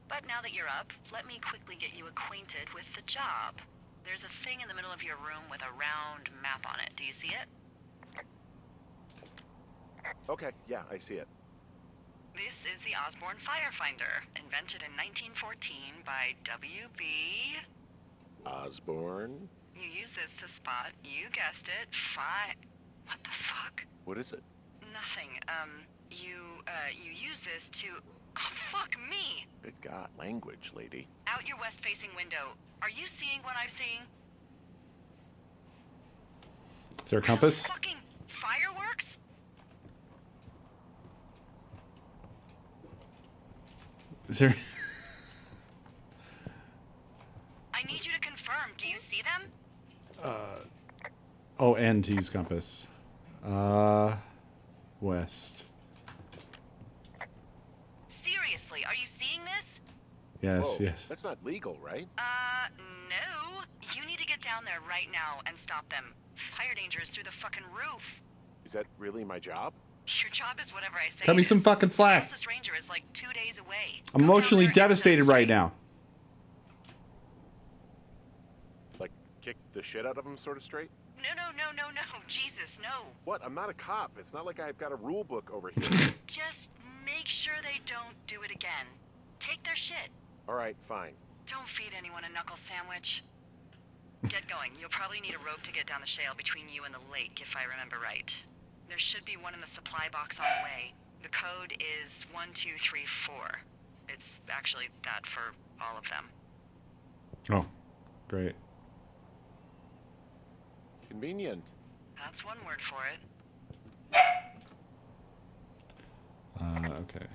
S3: But now that you're up, let me quickly get you acquainted with the job. There's a thing in the middle of your room with a round map on it. Do you see it?
S4: Okay, yeah, I see it.
S3: This is the Osborne Firefinder, invented in 1914 by W.B.
S4: Osborne?
S3: You use this to spot, you guessed it, What the fuck?
S4: What is it?
S3: Nothing. You use this to... Oh, fuck me!
S4: Good God, language, lady.
S3: Out your west-facing window. Are you seeing what I'm seeing?
S2: Is there a compass?
S3: Fucking fireworks?
S2: Is there...
S3: I need you to confirm. Do you see them?
S2: Oh, and to use compass. West.
S3: Seriously, are you seeing this?
S2: Yes,
S4: Whoa,
S2: yes.
S4: That's not legal, right?
S3: No. You need to get down there right now and stop them. Fire danger is through the fucking roof.
S4: Is that really my job?
S3: Your job is whatever I say.
S2: Cut me
S3: it
S2: some
S3: is.
S2: fucking slack.
S3: The closest ranger is like 2 days away.
S2: I'm
S3: Go down
S2: emotionally
S3: there and set
S2: devastated
S3: straight.
S2: right now.
S4: Like, kick the shit out of him sort of straight?
S3: No. Jesus, no.
S4: What? I'm not a cop. It's not like I've got a rule book over here.
S3: Just make sure they don't do it again. Take their shit.
S4: All right, fine.
S3: Don't feed anyone a knuckle sandwich. Get going. You'll probably need a rope to get down the shale between you and the lake, if I remember right. There should be one in the supply box on the way. The code is 1234. It's actually that for all of them.
S2: Oh, great.
S4: Convenient.
S3: That's one word for it.
S2: Okay.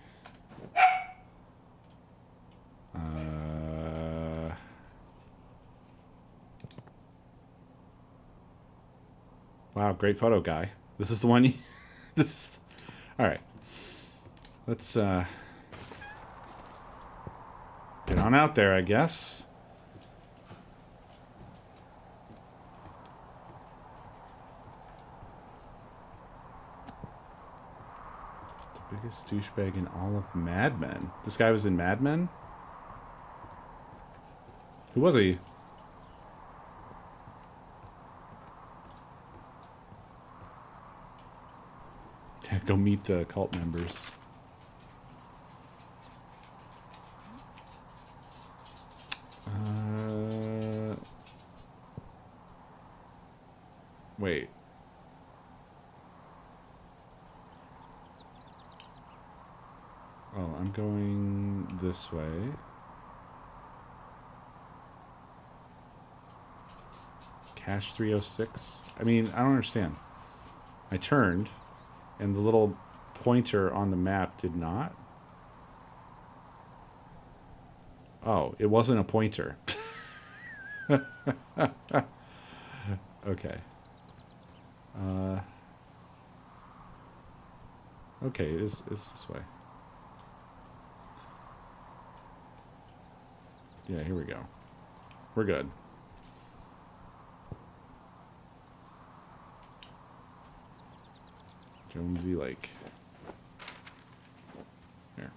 S2: Wow, great photo, guy. This is the one you... this is... All right. Let's get on out there, I guess. The biggest douchebag in all of Mad Men. This guy was in Mad Men? Who was he? Go meet the cult members. Wait. Oh, I'm going this way. Cache 306? I mean, I don't understand. I turned, and the little pointer on the map did not. Oh, it wasn't a pointer. Okay. Okay, it's this way. Yeah, here we go. We're good. Jonesy Lake. Here.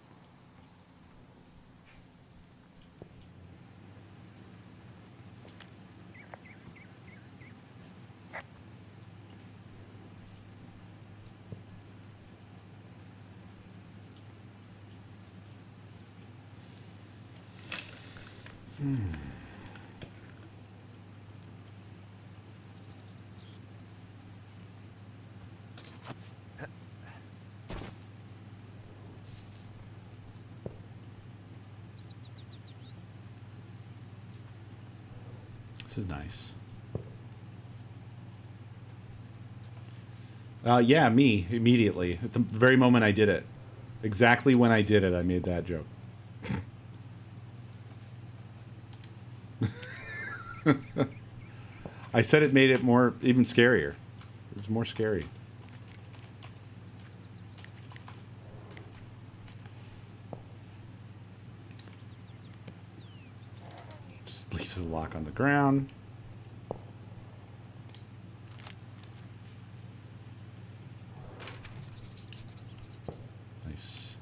S2: This is nice. Yeah, me, immediately. At the very moment I did it. Exactly when I did it, I made that joke. I said it made it more, even scarier. It was more scary. Just leaves the lock on the ground. Nice.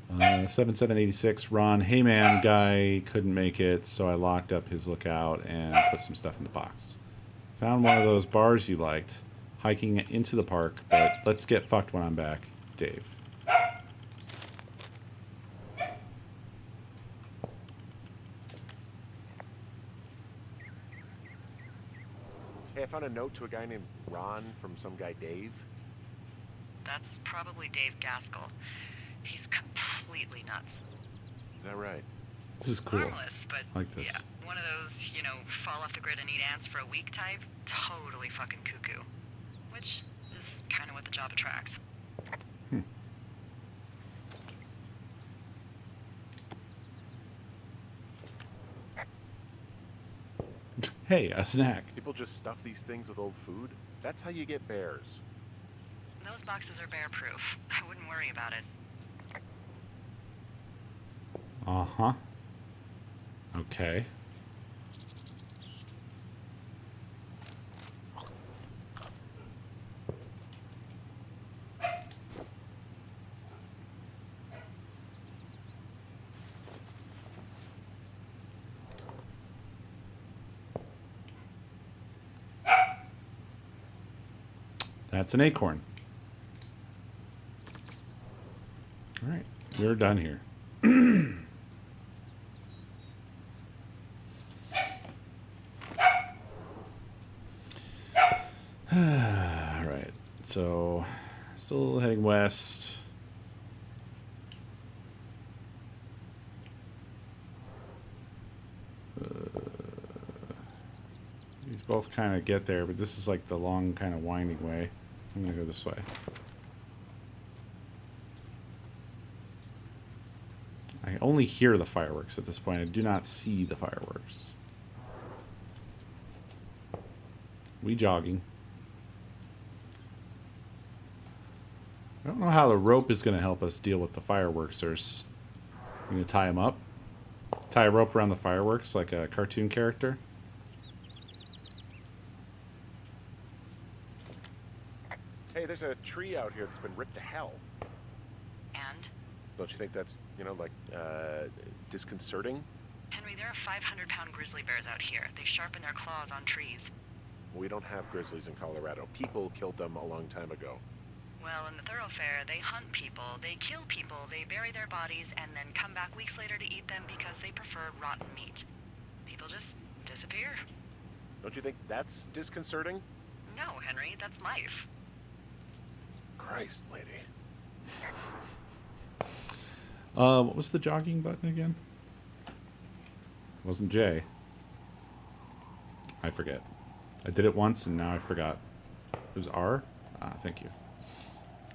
S2: 7786 Ron. Hey man, guy couldn't make it, so I locked up his lookout and put some stuff in the box. Found one of those bars you liked. Hiking into the park, but let's get fucked when I'm back. Dave.
S4: Hey, I found a note to a guy named Ron from some guy Dave.
S3: That's probably Dave Gaskell. He's completely nuts.
S4: Is that right?
S2: This is cool.
S3: Harmless, but
S2: I like this.
S3: yeah, one of those, you know, fall off the grid and eat ants for a week type. Totally fucking cuckoo. Which is kind of what the job attracts.
S2: Hey, a snack.
S4: People just stuff these things with old food? That's how you get bears.
S3: Those boxes are bear proof. I wouldn't worry about it.
S2: Uh-huh. Okay. That's an acorn. All right, we're done here. All right, so still heading west. These both kind of get there, but this is like the long, kind of winding way. I'm gonna go this way. I only hear the fireworks at this point. I do not see the fireworks. We jogging. I don't know how the rope is going to help us deal with the fireworks. We're going to tie them up. Tie a rope around the fireworks like a cartoon character.
S4: Hey, there's a tree out here that's been ripped to hell.
S3: And?
S4: Don't you think that's, disconcerting?
S3: Henry, there are 500-pound grizzly bears out here. They sharpen their claws on trees.
S4: We don't have grizzlies in Colorado. People killed them a long time ago.
S3: Well, in the thoroughfare, they hunt people, they kill people, they bury their bodies, and then come back weeks later to eat them because they prefer rotten meat. People just disappear.
S4: Don't you think that's disconcerting?
S3: No, Henry, that's life.
S4: Christ, lady.
S2: What was the jogging button again? It wasn't J. I forget. I did it once and now I forgot. It was R? Thank you.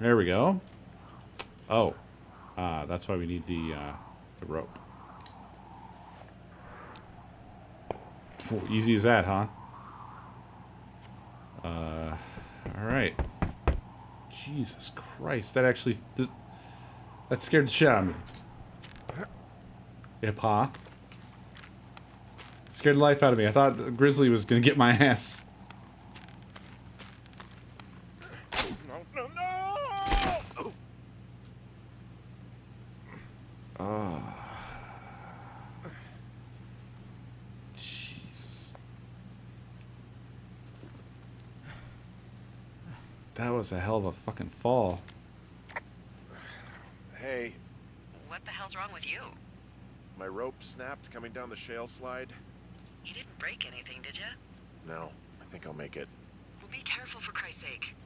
S2: There we go. Oh. That's why we need the rope. Phew, easy as that, huh? Alright. Jesus Christ. That actually... That scared the shit out of me. Yep, huh? Scared the life out of me. I thought the grizzly was gonna get my ass.
S4: No!
S2: Jesus. That was a hell of a fucking fall.
S4: Hey,
S3: What the hell's wrong with you?
S4: my rope snapped coming down the shale slide.
S3: You didn't break anything, did you?
S4: No, I think I'll make it.
S3: Well, be careful for Christ's sake.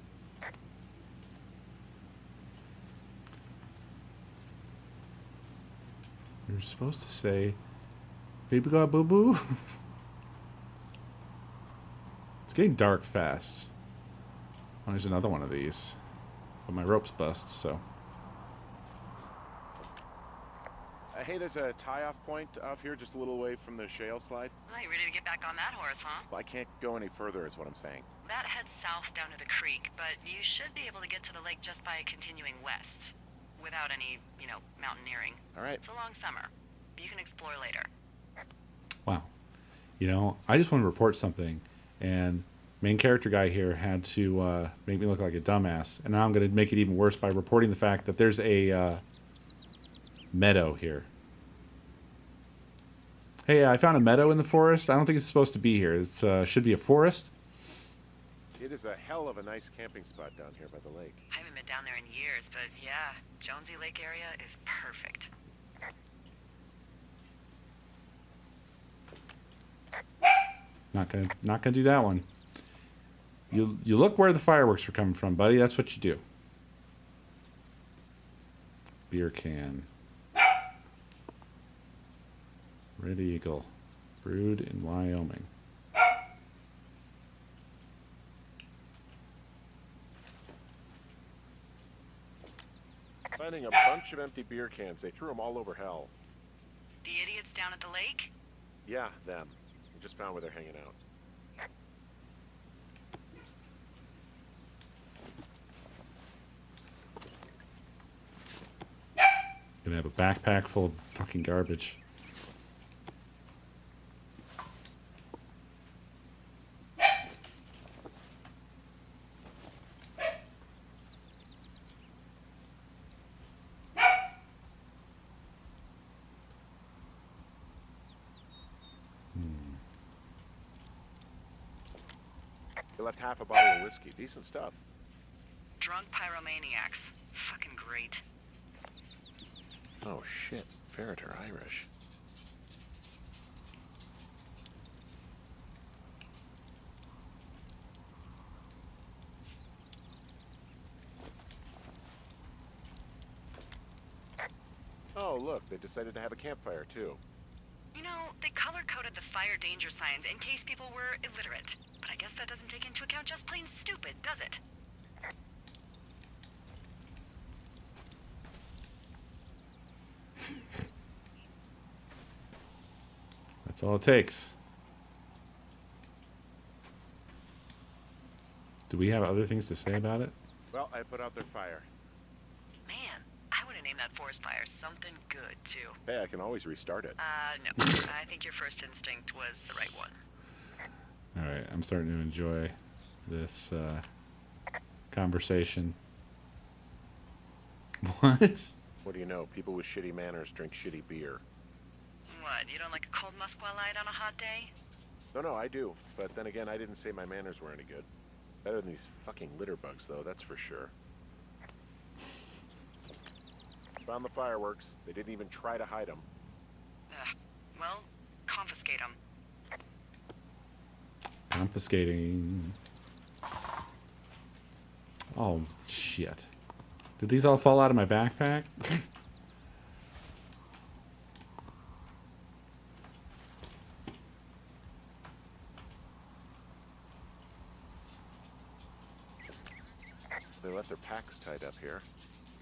S2: You're supposed to say, "Baby got boo boo." It's getting dark fast. Oh, there's another one of these, but my rope's bust. So
S4: Hey, there's a tie-off point off here just a little away from the shale slide.
S3: Well, you ready to get back on that horse, huh?
S4: Well, I can't go any further is what I'm saying.
S3: That heads south down to the creek, but you should be able to get to the lake just by continuing west. Without any, mountaineering.
S4: All right.
S3: It's a long summer. You can explore later.
S2: wow, I just want to report something, and main character guy here had to make me look like a dumbass, and now I'm going to make it even worse by reporting the fact that there's a meadow here. Hey, I found a meadow in the forest. I don't think it's supposed to be here. It's should be a forest.
S4: It is a hell of a nice camping spot down here by the lake.
S3: I haven't been down there in years, but yeah, Jonesy Lake area is perfect.
S2: Not gonna do that one. You look where the fireworks are coming from, buddy. That's what you do. Beer can. Red Eagle. Brewed in Wyoming.
S4: Finding a bunch of empty beer cans. They threw them all over hell.
S3: The idiots down at the lake?
S4: Yeah, them. We just found where they're hanging out.
S2: Gonna have a backpack full of fucking garbage.
S4: They left half a bottle of whiskey. Decent stuff.
S3: Drunk pyromaniacs. Fucking great.
S4: Oh, shit. Ferret are Irish. Oh, look. They decided to have a campfire, too.
S3: They color-coded the fire danger signs in case people were illiterate. But I guess that doesn't take into account just plain stupid, does it?
S2: That's all it takes. Do we have other things to say about it?
S4: Well, I put out their fire.
S3: name that forest fire something good, too.
S4: Hey, I can always restart it.
S3: No. I think your first instinct was the right one.
S2: All right, I'm starting to enjoy this conversation. What?
S4: What do you know? People with shitty manners drink shitty beer.
S3: What, you don't like a cold Musqua Light on a hot day?
S4: No, I do. But then again, I didn't say my manners were any good. Better than these fucking litter bugs, though, that's for sure. Found the fireworks. They didn't even try to hide them.
S3: Well, confiscate them.
S2: Confiscating. Oh, shit. Did these all fall out of my backpack?
S4: They left their packs tied up here.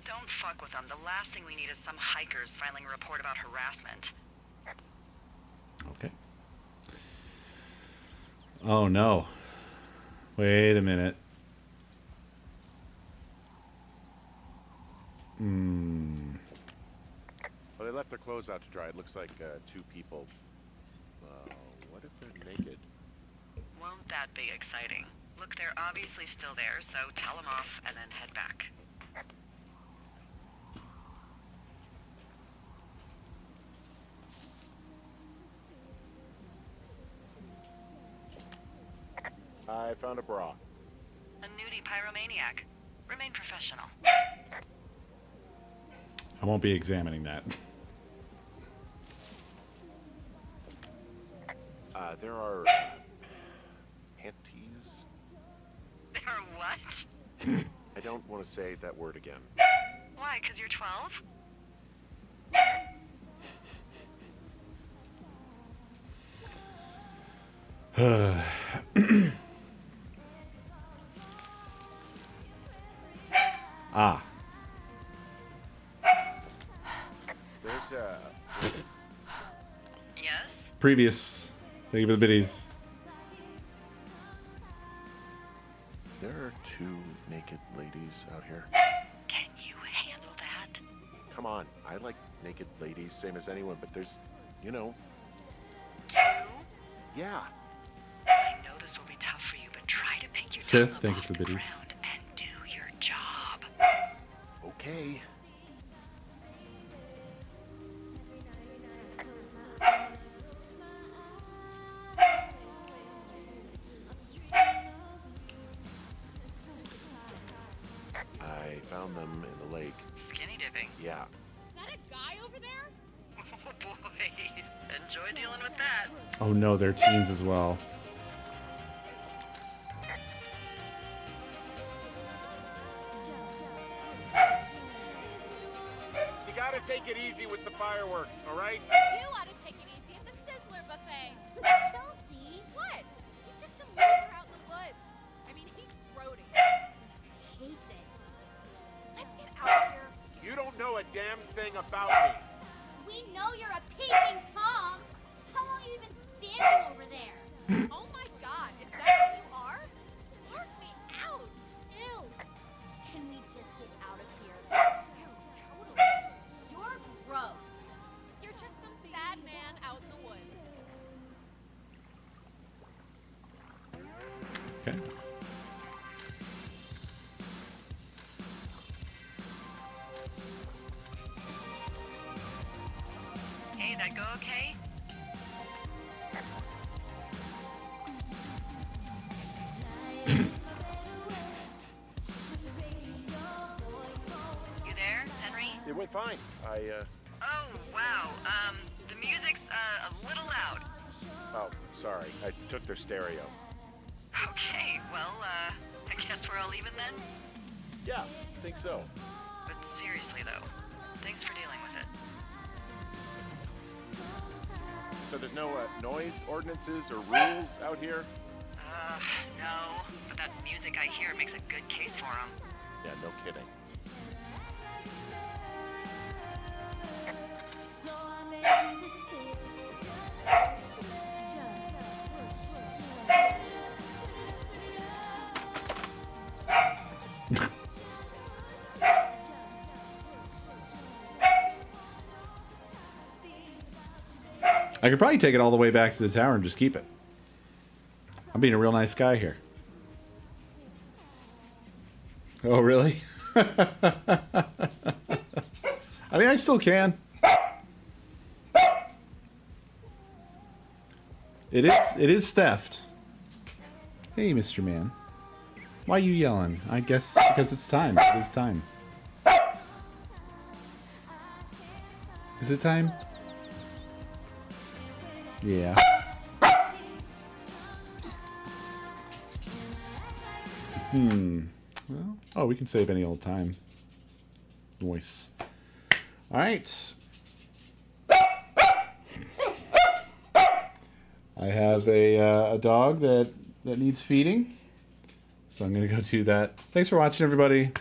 S3: Don't fuck with them. The last thing we need is some hikers filing a report about harassment.
S2: Okay. Oh, no. Wait a minute.
S4: Well, they left their clothes out to dry. It looks like 2 people. What if they're naked?
S3: Won't that be exciting? Look, they're obviously still there, so tell them off and then head back.
S4: I found a bra.
S3: A nudie pyromaniac. Remain professional.
S2: I won't be examining that.
S4: There are panties.
S3: There are what?
S4: I don't want to say that word again.
S3: Why, 'cause you're 12?
S2: Ah.
S4: There's
S3: Yes?
S2: Previous. Thank you for the biddies.
S4: there are 2 naked ladies out here.
S3: Can you handle that?
S4: Come on, I like naked ladies, same as anyone, but there's, you know,
S3: 2?
S4: yeah.
S3: I know this will be tough for you, but try to pick your
S2: Sith,
S3: tongue up
S2: thank you
S3: off
S2: for the
S3: the
S2: biddies.
S3: ground and do your job.
S4: Okay. I found them in the lake.
S3: Skinny dipping.
S4: Yeah.
S5: Is that a guy over there?
S3: Oh boy. Enjoy dealing with that.
S2: Oh no, they're teens as well.
S4: You gotta take it easy with the fireworks, all right?
S5: You ought to take it easy at the Sizzler buffet. Chelsea! What? He's just some loser out in the woods. I mean, he's grody. I hate this. Let's get out of here.
S4: You don't know a damn thing about me.
S6: We know you're a peeping Tom. How long have you been standing over there?
S5: Oh my god, is that who you are? Barf me out!
S6: Ew. Can we just get out of here?
S5: Ew, totally.
S6: You're gross.
S5: You're just some sad man out in the woods.
S2: Okay.
S3: Hey, that go okay? You there, Henry?
S4: It went fine.
S3: Oh, wow. The music's a little loud.
S4: Oh, sorry. I took their stereo.
S3: Okay, well, I guess we're all even then?
S4: Yeah, I think so.
S3: But seriously, though, thanks for dealing with it.
S4: So there's no noise ordinances or rules out here?
S3: No. But that music I hear makes a good case for them.
S4: Yeah, no kidding.
S2: I could probably take it all the way back to the tower and just keep it. I'm being a real nice guy here. Oh, really? I mean, I still can. It is theft. Hey, Mr. Man. Why are you yelling? I guess because it's time. It is time. Is it time? Yeah. Well, oh, we can save any old time. Nice. All right. I have a dog that needs feeding, so I'm gonna go do that. Thanks for watching, everybody.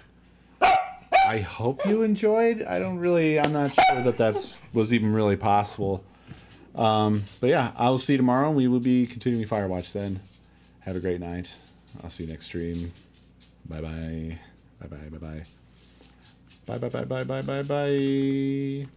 S2: I hope you enjoyed. I'm not sure that was even really possible. But yeah, I will see you tomorrow. We will be continuing Firewatch then. Have a great night. I'll see you next stream. Bye bye. Bye bye. Bye bye. Bye bye bye bye bye bye bye.